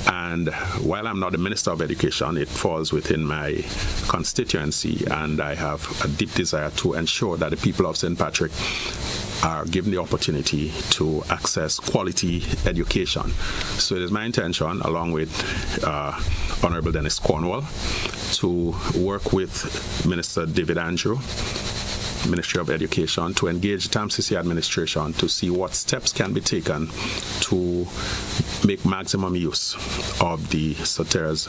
And while I'm not the Minister of Education, it falls within my constituency, and I have a deep desire to ensure that the people of St. Patrick are given the opportunity to access quality education. So it is my intention, along with Honorable Dennis Cornwall, to work with Minister David Andrew, Ministry of Education, to engage the TAMCC administration to see what steps can be taken to make maximum use of the Soteras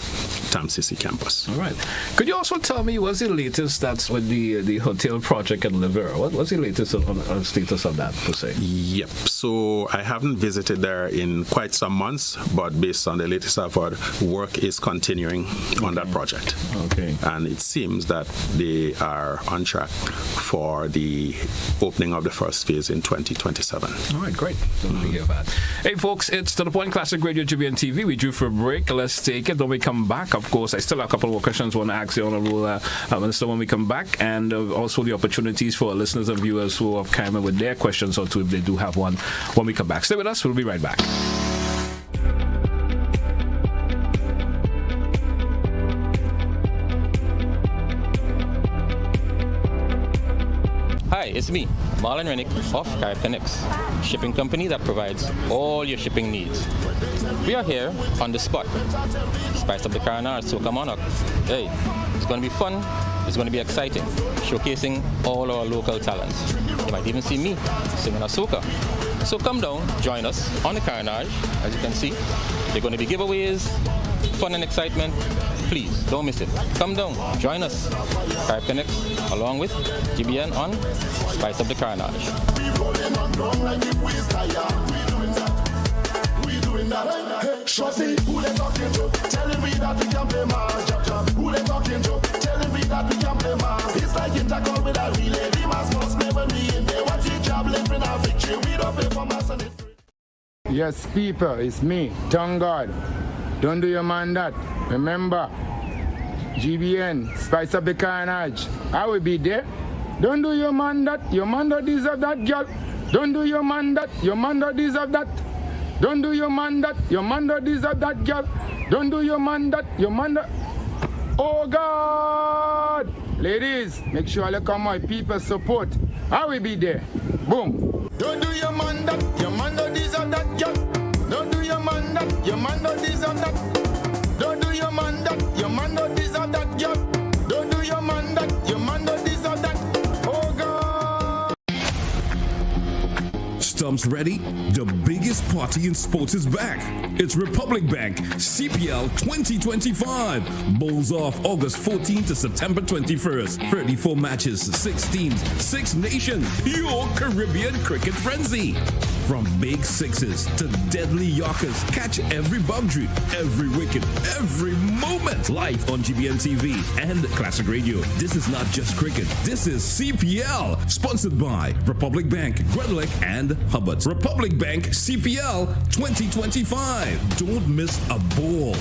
TAMCC campus. All right. Could you also tell me what's the latest that's with the hotel project at Livera? What's the latest on status of that, per se? Yep. So I haven't visited there in quite some months, but based on the latest I've heard, work is continuing on that project. Okay. And it seems that they are on track for the opening of the first phase in 2027. All right, great. Don't hear that. Hey, folks, it's To The Point Classic Radio GBN TV. We drew for a break. Let's take it. When we come back, of course, I still have a couple more questions I want to ask the Honorable Minister when we come back, and also the opportunities for our listeners and viewers who have come in with their questions or two if they do have one when we come back. Stay with us. We'll be right back. Hi, it's me, Marlon Rennick of Connects, shipping company that provides all your shipping needs. We are here on the spot. Spice up the carnage, so come on up. Hey, it's going to be fun, it's going to be exciting, showcasing all our local talents. You might even see me singing a soca. So come down, join us on the carnage. As you can see, there are going to be giveaways, fun and excitement. Please, don't miss it. Come down, join us. Carib Connects, along with GBN on Spice Up the Carnage. Hey, Shorty, who they talking to? Telling me that we can play match. Who they talking to? Telling me that we can play match. It's like intercom with a relay. The mass must never be in there. Watch each job living our victory. We don't play for mass and it's free. Yes, people, it's me, Thank God. Don't do your man that. Remember, GBN, Spice Up the Carnage. I will be there. Don't do your man that. Your man don't deserve that, girl. Don't do your man that. Your man don't deserve that. Don't do your man that. Your man don't deserve that, girl. Don't do your man that. Your man don't. Oh, God. Ladies, make sure you come my people support. I will be there. Boom. Don't do your man that. Your man don't deserve that, girl. Don't do your man that. Your man don't deserve that. Don't do your man that. Your man don't deserve that, girl. Don't do your man that. Your man don't deserve that. Oh, God. Stumps ready? The biggest party in sports is back. It's Republic Bank CPL 2025. Bowls off August 14th to September 21st. 34 matches, 6 teams, 6 nations. Your Caribbean cricket frenzy. From big sixes to deadly yorkers, catch every boundary, every wicket, every moment. Live on GBN TV and Classic Radio. This is not just cricket. This is CPL. Sponsored by Republic Bank, Grenlick, and Hubbard. Republic Bank CPL 2025. Don't miss a ball.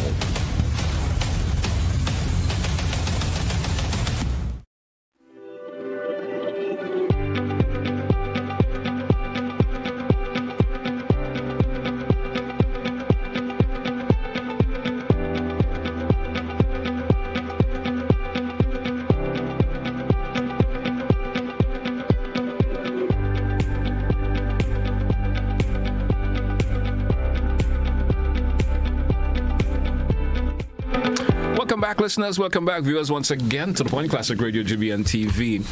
back, listeners. Welcome back, viewers, once again to the Point Classic Radio, GBN TV.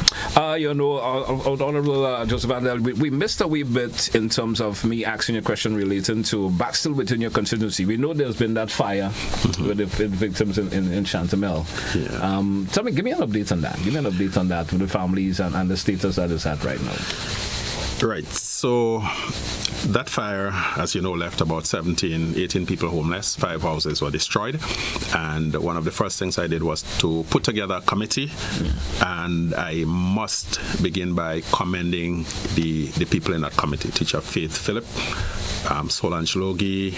Honorable Joseph Andall, we missed a wee bit in terms of me asking a question relating to back still within your constituency. We know there's been that fire with the victims in Chantemelle. Yeah. Tell me, give me an update on that. Give me an update on that with the families and the status that is at right now. Right. So that fire, as you know, left about 18 people homeless. 5 houses were destroyed. And one of the first things I did was to put together a committee. And I must begin by commending the people in that committee. Teacher Faith Phillip, Solange Logie,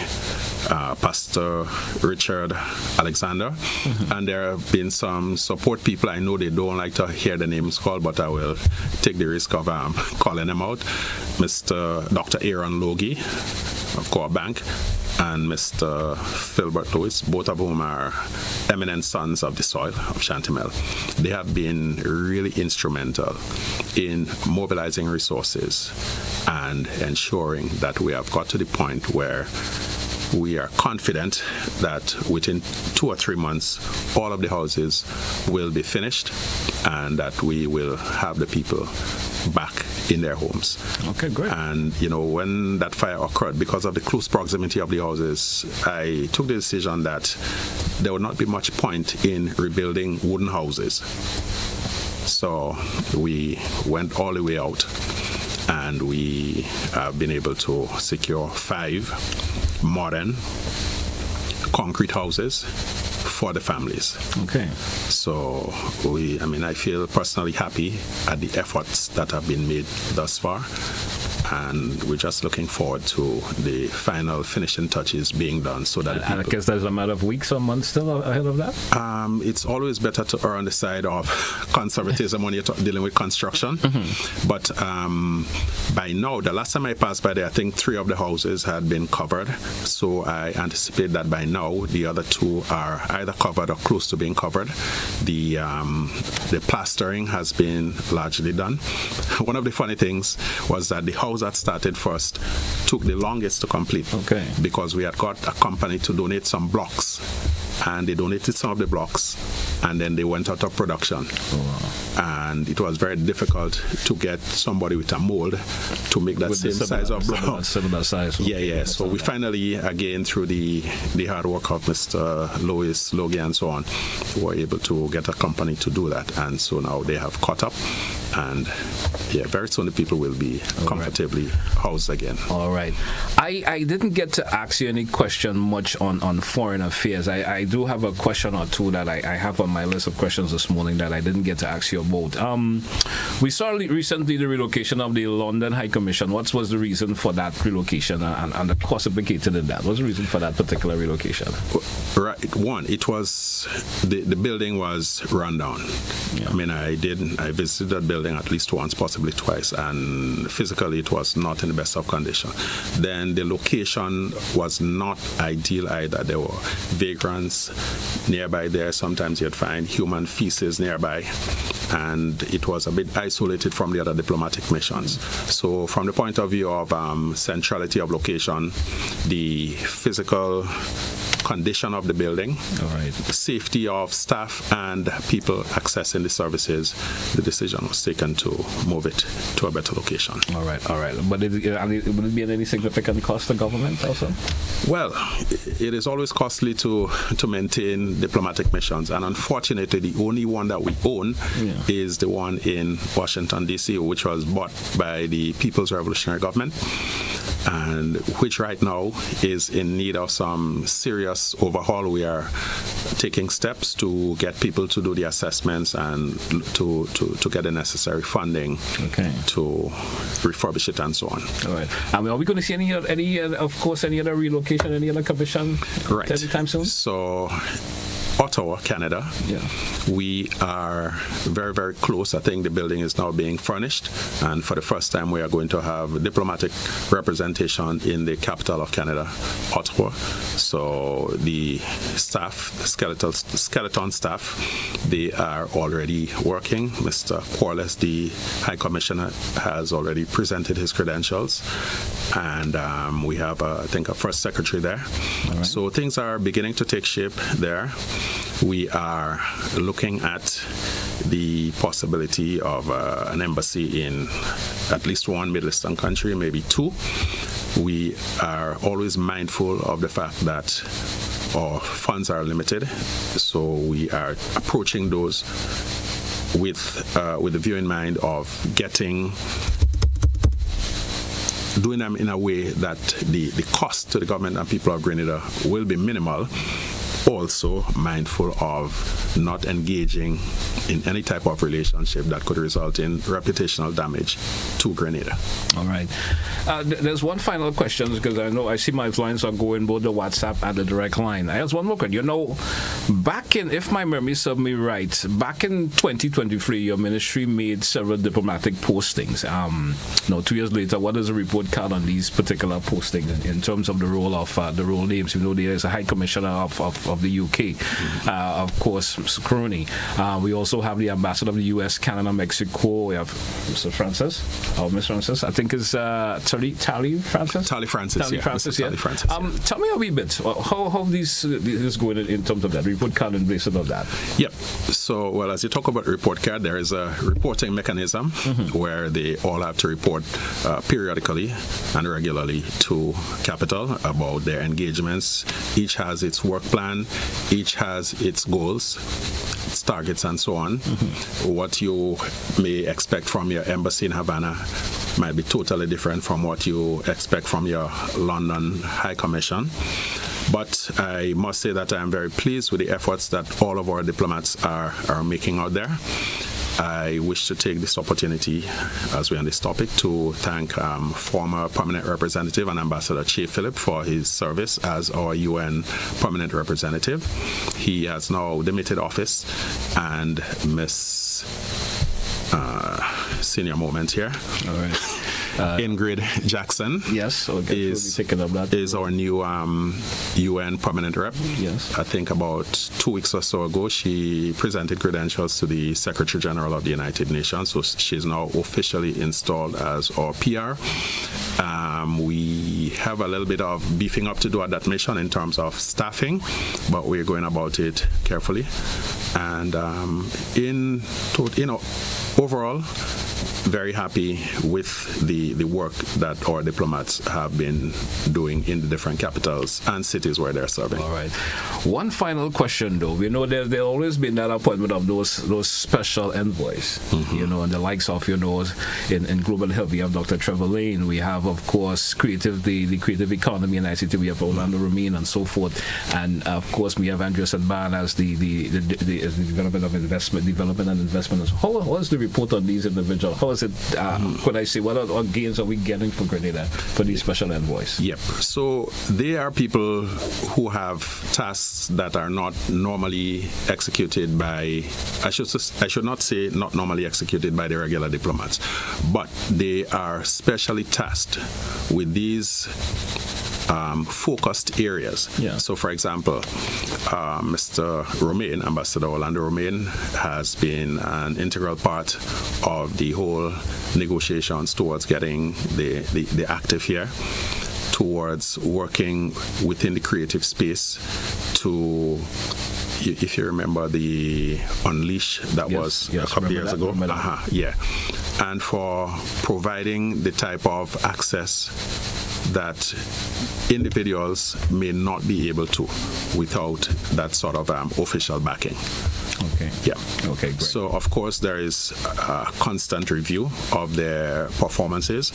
Pastor Richard Alexander. And there have been some support people. I know they don't like to hear the names called, but I will take the risk of calling them out. Dr. Aaron Logie of Core Bank and Mr. Philbert Lewis, both of whom are eminent sons of the soil of Chantemelle. They have been really instrumental in mobilizing resources and ensuring that we have got to the point where we are confident that within 2 or 3 months, all of the houses will be finished and that we will have the people back in their homes. Okay, great. And, when that fire occurred, because of the close proximity of the houses, I took the decision that there would not be much point in rebuilding wooden houses. So we went all the way out and we have been able to secure 5 modern concrete houses for the families. Okay. So I feel personally happy at the efforts that have been made thus far. And we're just looking forward to the final finishing touches being done so that I guess there's a matter of weeks or months still ahead of that? It's always better to err on the side of conservatism when you're dealing with construction. But by now, the last time I passed by there, I think 3 of the houses had been covered. So I anticipate that by now, the other 2 are either covered or close to being covered. The plastering has been largely done. One of the funny things was that the house that started first took the longest to complete, because we had got a company to donate some blocks, and they donated some of the blocks and then they went out of production. And it was very difficult to get somebody with a mold to make that same size of block. Similar size. Yeah. So we finally, again, through the hard work of Mr. Louis Logie and so on, were able to get a company to do that. And so now they have caught up. And very soon the people will be comfortably housed again. All right. I didn't get to ask you any question much on foreign affairs. I do have a question or two that I have on my list of questions this morning that I didn't get to ask you about. We saw recently the relocation of the London High Commission. What was the reason for that relocation and the cost implicated in that? What's the reason for that particular relocation? Right. One, it was the building was run down. Yeah. I visited that building at least once, possibly twice, and physically it was not in the best of condition. Then the location was not ideal either. There were vagrants nearby there. Sometimes you'd find human feces nearby, and it was a bit isolated from the other diplomatic missions. So from the point of view of centrality of location, the physical condition of the building, the safety of staff and people accessing the services, the decision was taken to move it to a better location. All right. But would it be at any significant cost to government also? Well, it is always costly to maintain diplomatic missions, and unfortunately the only one that we own is the one in Washington, D.C., which was bought by the People's Revolutionary Government, and which right now is in need of some serious overhaul. We are taking steps to get people to do the assessments and to get the necessary funding to refurbish it and so on. All right. Are we going to see any other relocation, any other commission anytime soon? So Ottawa, Canada. We are very, very close. I think the building is now being furnished, and for the first time we are going to have diplomatic representation in the capital of Canada, Ottawa. So the staff, the skeleton staff, they are already working. Mr. Corliss, the High Commissioner, has already presented his credentials, and we have, I think, a first secretary there. So things are beginning to take shape there. We are looking at the possibility of an embassy in at least one Middle Eastern country, maybe two. We are always mindful of the fact that our funds are limited, so we are approaching those with the view in mind of doing them in a way that the cost to the government and people of Grenada will be minimal. Also mindful of not engaging in any type of relationship that could result in reputational damage to Grenada. All right. There's one final question, because I see my lines are going both the WhatsApp and the direct line. I have one more question. Back in, if my memory serves me right, back in 2023, your ministry made several diplomatic postings. 2 years later, what is the report card on these particular postings in terms of the role of the role names? There is a High Commissioner of the UK, of course, Mr. Crony. We also have the Ambassador of the US, Canada, Mexico. We have Mr. Francis, or Miss Francis. I think it's Tally Francis. Tally Francis. Yeah. Tell me a wee bit. How this is going in terms of that report card and basis of that. Yep. So, well, as you talk about report card, there is a reporting mechanism where they all have to report periodically and regularly to Capital about their engagements. Each has its work plan. Each has its goals, its targets, and so on. What you may expect from your embassy in Havana might be totally different from what you expect from your London High Commission. But I must say that I am very pleased with the efforts that all of our diplomats are making out there. I wish to take this opportunity, as we're on this topic, to thank former permanent representative and Ambassador Che Philip for his service as our UN permanent representative. He has now demitted office, and Miss senior moment here. All right. Ingrid Jackson is our new UN permanent rep. Yes. I think about 2 weeks or so ago, she presented credentials to the Secretary General of the United Nations, so she's now officially installed as our PR. We have a little bit of beefing up to do at that mission in terms of staffing, but we're going about it carefully. And overall, very happy with the work that our diplomats have been doing in the different capitals and cities where they're serving. All right. One final question, though. We know there's always been that appointment of those special envoys, and the likes of, in Global Health, we have Dr. Trevor Lane. We have, of course, the creative economy in ICT. We have Orlando Romain and so forth. And, of course, we have Andrew Sadban as the development and investment. How is the report on these individuals? How is it, could I say, what gains are we getting for Grenada for these special envoys? Yep. So they are people who have tasks that are not normally executed by, I should not say not normally executed by the regular diplomats, but they are specially tasked with these focused areas. Yeah. So, for example, Mr. Romain, Ambassador Orlando Romain, has been an integral part of the whole negotiations towards getting the active here, towards working within the creative space to, if you remember the Unleash that was a couple years ago. And for providing the type of access that individuals may not be able to without that sort of official backing. Okay. Yeah. Okay, great. So, of course, there is a constant review of their performances.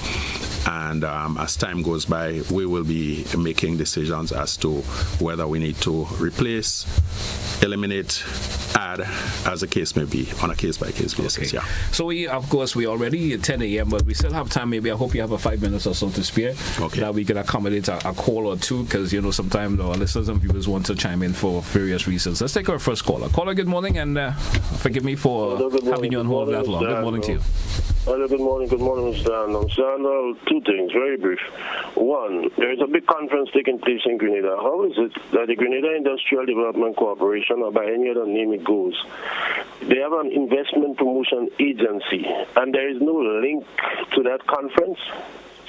And as time goes by, we will be making decisions as to whether we need to replace, eliminate, add, as the case may be, on a case-by-case basis. Okay. Yeah. So, we already at 10 a.m., but we still have time. Maybe I hope you have 5 minutes or so to spare. Okay. That we can accommodate a call or two, because, sometimes our listeners and viewers want to chime in for various reasons. Let's take our first caller. Caller, good morning, and forgive me for having you on hold that long. Good morning to you. Hello, good morning, Mr. Andall. Mr. Andall, two things, very brief. One, there is a big conference taking place in Grenada. How is it that the Grenada Industrial Development Corporation, or by any other name it goes, they have an investment promotion agency, and there is no link to that conference?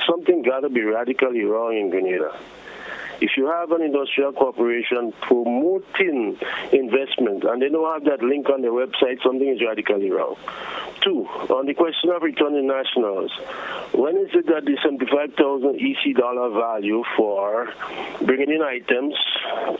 Something got to be radically wrong in Grenada. If you have an industrial corporation promoting investment and they don't have that link on their website, something is radically wrong. Two, on the question of returning nationals, when is it that the 75,000 EC dollar value for bringing in items,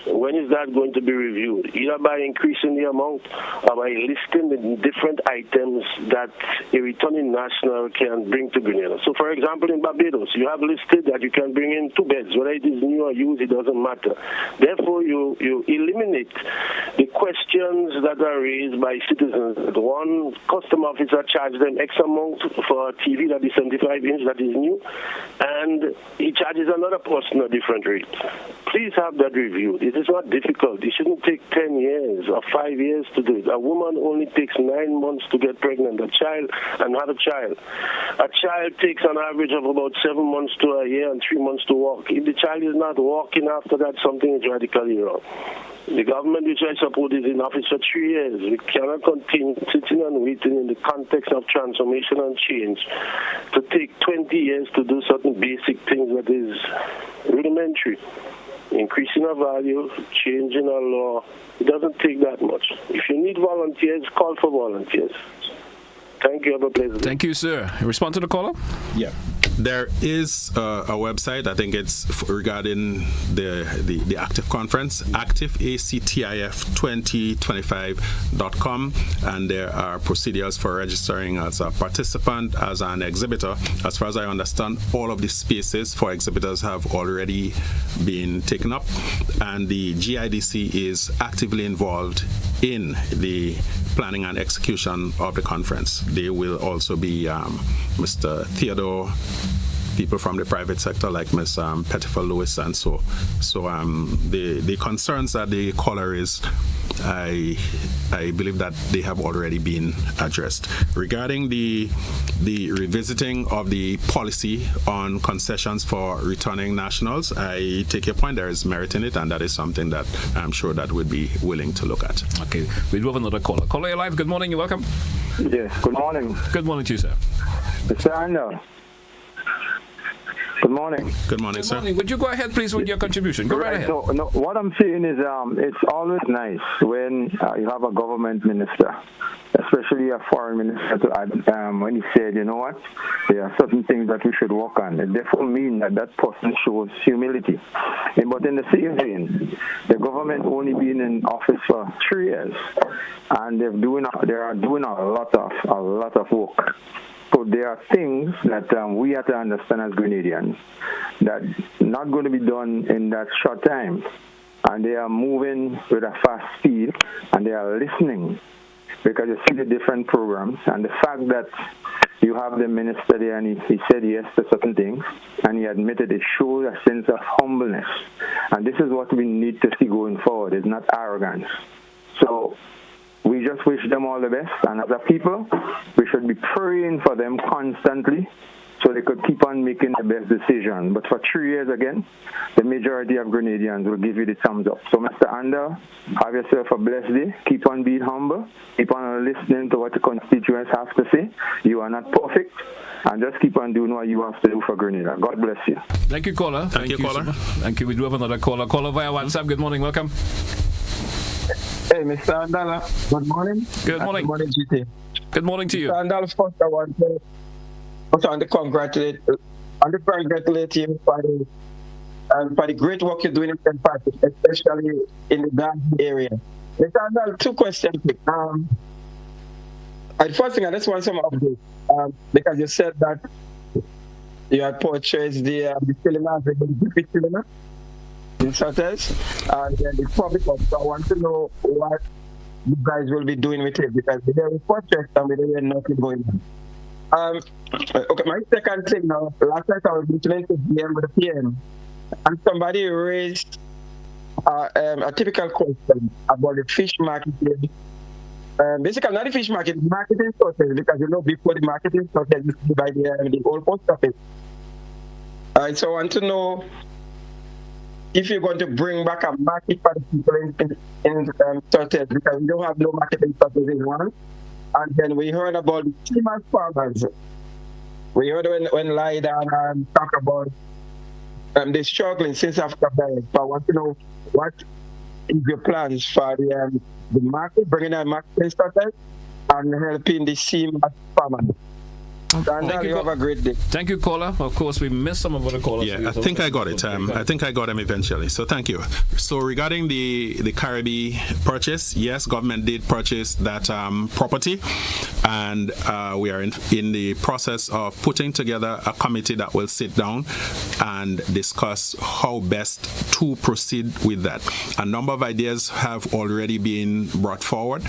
when is that going to be reviewed? Either by increasing the amount or by listing the different items that a returning national can bring to Grenada. So, for example, in Barbados, you have listed that you can bring in 2 beds. Whether it is new or used, it doesn't matter. Therefore, you eliminate the questions that are raised by citizens. One custom officer charges them X amount for a TV that is 75-inch that is new, and he charges another person a different rate. Please have that reviewed. It is not difficult. It shouldn't take 10 years or 5 years to do it. A woman only takes 9 months to get pregnant, a child, and have a child. A child takes an average of about 7 months to a year and 3 months to walk. If the child is not walking after that, something is radically wrong. The government which I support is in office for 3 years. We cannot continue sitting and waiting in the context of transformation and change to take 20 years to do certain basic things that is rudimentary. Increasing our value, changing our law, it doesn't take that much. If you need volunteers, call for volunteers. Thank you. Have a pleasant day. Thank you, sir. Respond to the caller? Yeah. There is a website, I think it's regarding the Active Conference, active2025.com, and there are procedures for registering as a participant, as an exhibitor. As far as I understand, all of the spaces for exhibitors have already been taken up, and the GIDC is actively involved in the planning and execution of the conference. There will also be Mr. Theodore, people from the private sector like Ms. Pettifer Lewis, and so the concerns that the caller is, I believe that they have already been addressed. Regarding the revisiting of the policy on concessions for returning nationals, I take your point. There is merit in it, and that is something that I'm sure that we'd be willing to look at. Okay, we do have another caller. Caller, you're live. Good morning. You're welcome. Yes, good morning. Good morning to you, sir. Mr. Andall. Good morning. Good morning, sir. Would you go ahead, please, with your contribution? Go right ahead. No, what I'm saying is it's always nice when you have a government minister, especially a foreign minister, when he said, you know what, there are certain things that we should work on. It therefore means that person shows humility. But in the same vein, the government only been in office for 3 years, and they are doing a lot of work. So there are things that we have to understand as Grenadians that not going to be done in that short time. And they are moving with a fast speed, and they are listening, because you see the different programs, and the fact that you have the minister there and he said yes to certain things, and he admitted it shows a sense of humbleness. And this is what we need to see going forward. It's not arrogance. So we just wish them all the best, and as a people, we should be praying for them constantly so they could keep on making the best decision. But for 3 years again, the majority of Grenadians will give you the thumbs up. So, Mr. Andall, have yourself a blessed day. Keep on being humble. Keep on listening to what the constituents have to say. You are not perfect, and just keep on doing what you have to do for Grenada. God bless you. Thank you, caller. Thank you, caller. Thank you. We do have another caller. Caller via WhatsApp. Good morning. Welcome. Hey, Mr. Andall. Good morning. Good morning. Good morning, GT. Good morning to you. Mr. Andall, first I want to congratulate you for the great work you're doing in St. Patrick, especially in the Glen area. Mr. Andall, 2 questions. The first thing, I just want some update, because you said that you had purchased the cinema, the cinema in Shutters, and then the public. So I want to know what you guys will be doing with it, because there is purchased and there is nothing going on. Okay, my second thing now, last night I was listening to GM with the PM, and somebody raised a typical question about the fish marketing. Basically, not the fish market, marketing sources, because before the marketing sources used to be by the old post office. So I want to know if you're going to bring back a market for the people in sources, because we don't have no marketing sources in one. And then we heard about the Seaman farmers. We heard when Lydan talked about they're struggling since after that. I want to know what is your plans for the market, bringing the market started and helping the seam farmers. Thank you, have a great day. Thank you, caller. Of course, we missed some of the callers. Yeah, I think I got it. I think I got them eventually. So thank you. So regarding the Caribbean purchase, yes, government did purchase that property, and we are in the process of putting together a committee that will sit down and discuss how best to proceed with that. A number of ideas have already been brought forward.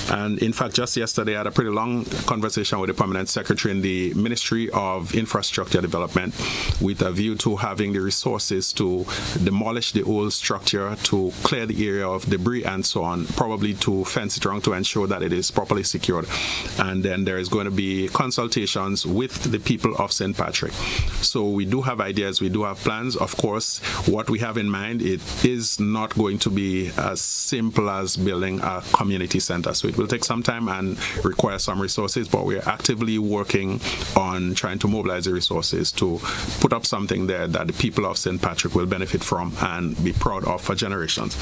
And in fact, just yesterday, I had a pretty long conversation with the permanent secretary in the Ministry of Infrastructure Development with a view to having the resources to demolish the old structure, to clear the area of debris and so on, probably to fence it around to ensure that it is properly secured. And then there is going to be consultations with the people of St. Patrick. So we do have ideas, we do have plans. Of course, what we have in mind, it is not going to be as simple as building a community center. So it will take some time and require some resources, but we are actively working on trying to mobilize the resources to put up something there that the people of St. Patrick will benefit from and be proud of for generations.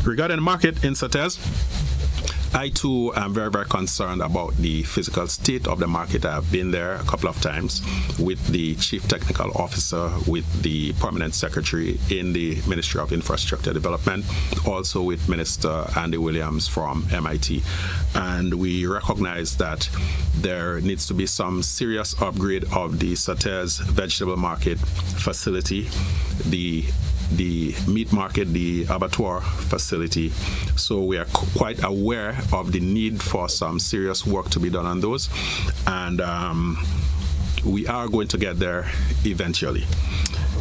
Regarding the market in Sates, I too am very, very concerned about the physical state of the market. I've been there a couple of times with the Chief Technical Officer, with the Permanent Secretary in the Ministry of Infrastructure Development, also with Minister Andy Williams from MIT. And we recognize that there needs to be some serious upgrade of the Sates vegetable market facility, the meat market, the abattoir facility. So we are quite aware of the need for some serious work to be done on those. And we are going to get there eventually.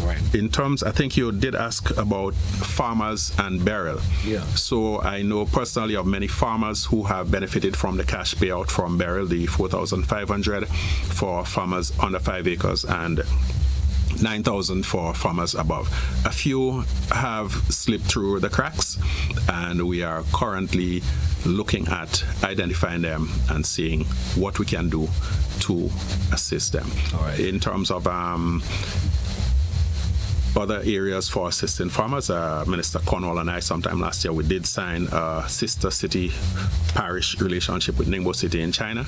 Right. In terms, I think you did ask about farmers and beryl. Yeah. So I know personally of many farmers who have benefited from the cash payout from beryl, the $4,500 for farmers under 5 acres and $9,000 for farmers above. A few have slipped through the cracks, and we are currently looking at identifying them and seeing what we can do to assist them. All right. In terms of other areas for assisting farmers, Minister Cornwall and I, sometime last year, we did sign a sister city parish relationship with Ningbo City in China,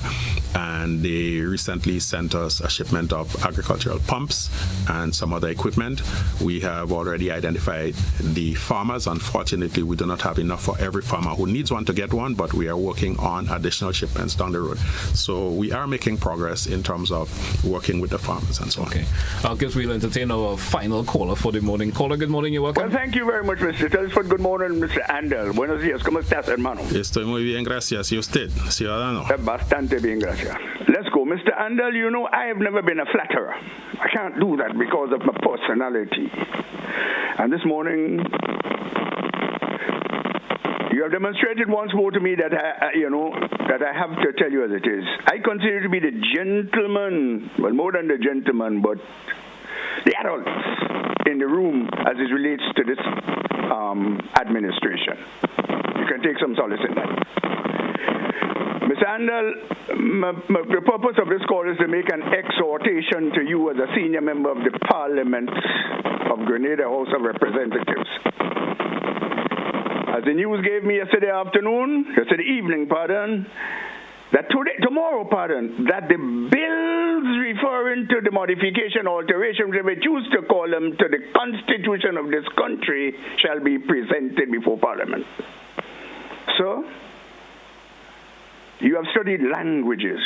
and they recently sent us a shipment of agricultural pumps and some other equipment. We have already identified the farmers. Unfortunately, we do not have enough for every farmer who needs one to get one, but we are working on additional shipments down the road. So we are making progress in terms of working with the farmers and so on. Okay. I guess we'll entertain our final caller for the morning. Caller, good morning, you're welcome. Well, thank you very much, Mr. Telesford. Good morning, Mr. Andall. Buenos días, ¿cómo estás, hermano? Estoy muy bien, gracias. ¿Y usted, ciudadano? Bastante bien, gracias. Let's go. Mr. Andall, you know, I have never been a flatterer. I can't do that because of my personality. And this morning, you have demonstrated once more to me that I have to tell you as it is. I consider you to be the gentleman, well, more than the gentleman, but the adults in the room as it relates to this administration. You can take some solace in that. Mr. Andall, the purpose of this call is to make an exhortation to you as a senior member of the Parliament of Grenada House of Representatives. As the news gave me yesterday evening, that tomorrow, that the bills referring to the modification, alteration, whatever we choose to call them, to the constitution of this country shall be presented before Parliament. So, you have studied languages.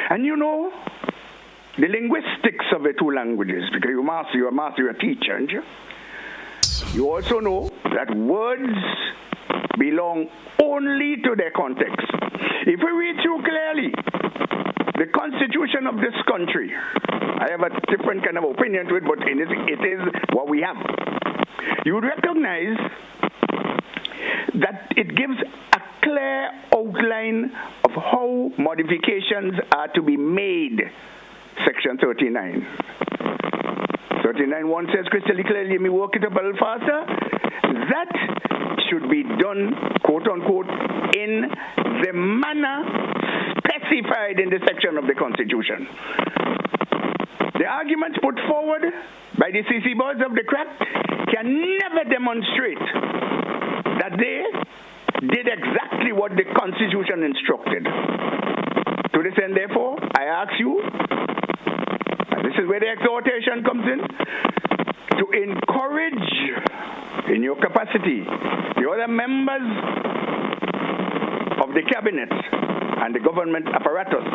And you know the linguistics of the two languages, because you're a teacher, aren't you? You also know that words belong only to their context. If we read through clearly the constitution of this country, I have a different kind of opinion to it, but it is what we have. You would recognize that it gives a clear outline of how modifications are to be made. Section 39. 39.1 says crystal clearly, let me work it up a little faster. That should be done, quote unquote, in the manner specified in the section of the Constitution. The arguments put forward by the CC boards of the crack can never demonstrate that they did exactly what the Constitution instructed. To this end, therefore, I ask you, and this is where the exhortation comes in, to encourage, in your capacity, the other members of the cabinet and the government apparatus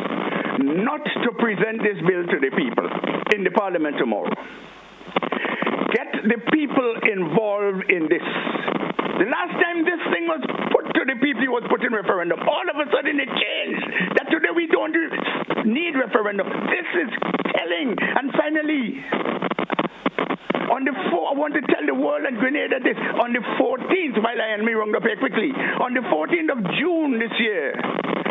not to present this bill to the people in the parliament tomorrow. Get the people involved in this. The last time this thing was put to the people, it was put in referendum. All of a sudden it changed. That today we don't need referendum. This is telling. And finally, I want to tell the world and Grenada this. On the 14th, while I and me round up here quickly, on the 14th of June this year,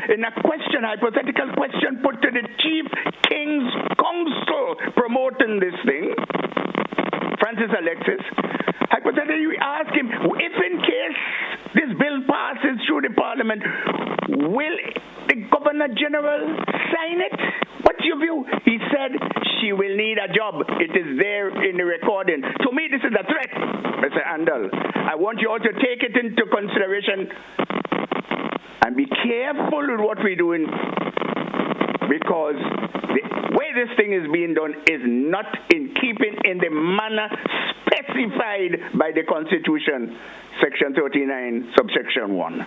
in a hypothetical question put to the Chief King's Council promoting this thing, Francis Alexis, hypothetically we ask him, if in case this bill passes through the parliament, will the Governor General sign it? What's your view? He said she will need a job. It is there in the recording. To me, this is a threat, Mr. Andall. I want you all to take it into consideration and be careful with what we're doing, because the way this thing is being done is not in keeping in the manner specified by the Constitution, Section 39, subsection 1.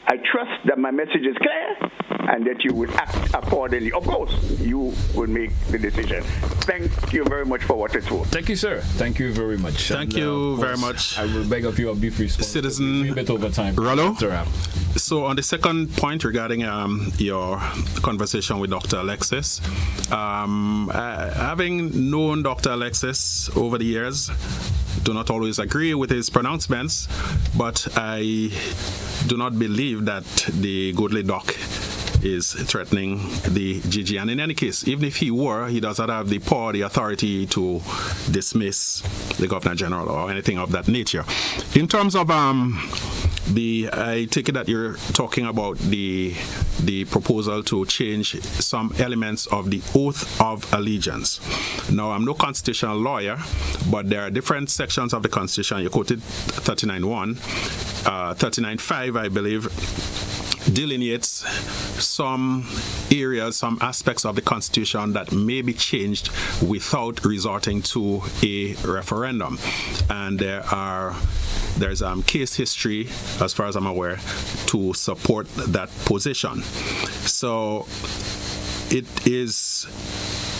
I trust that my message is clear and that you will act accordingly. Of course, you will make the decision. Thank you very much for what it's worth. Thank you, sir. Thank you very much. Thank you very much. I will beg of you a brief response. Citizen a bit over time. Rollo. So on the second point regarding your conversation with Dr. Alexis, having known Dr. Alexis over the years, do not always agree with his pronouncements, but I do not believe that the goodly doc is threatening the GG. And in any case, even if he were, he does not have the power, the authority to dismiss the Governor General or anything of that nature. In terms of I take it that you're talking about the proposal to change some elements of the oath of allegiance. Now, I'm no constitutional lawyer, but there are different sections of the Constitution. You quoted 39.1, 39.5, I believe, delineates some areas, some aspects of the Constitution that may be changed without resorting to a referendum. And there's case history, as far as I'm aware, to support that position. So it is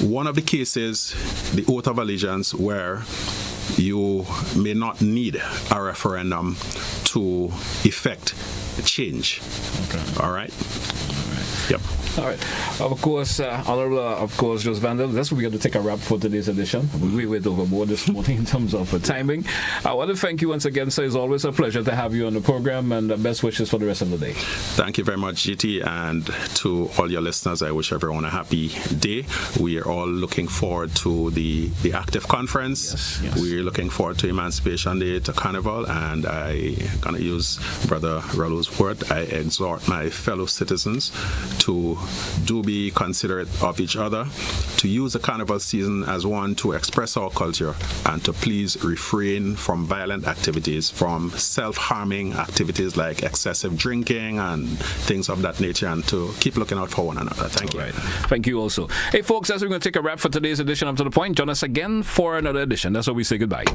one of the cases, the oath of allegiance, where you may not need a referendum to effect change. Okay. All right. Yep. All right. Of course, Honorable, Joseph Andall, that's what we're going to take a wrap for today's edition. We went overboard this morning in terms of timing. I want to thank you once again, sir. It's always a pleasure to have you on the program, and best wishes for the rest of the day. Thank you very much, GT, and to all your listeners, I wish everyone a happy day. We are all looking forward to the active conference. Yes. We're looking forward to Emancipation Day, to Carnival, and I'm going to use Brother Ralu's word. I exhort my fellow citizens to do be considerate of each other, to use the carnival season as one to express our culture, and to please refrain from violent activities, from self-harming activities like excessive drinking and things of that nature, and to keep looking out for one another. Thank you. Right. Thank you also. Hey folks, as we're going to take a wrap for today's edition of To The Point, join us again for another edition. That's how we say goodbye.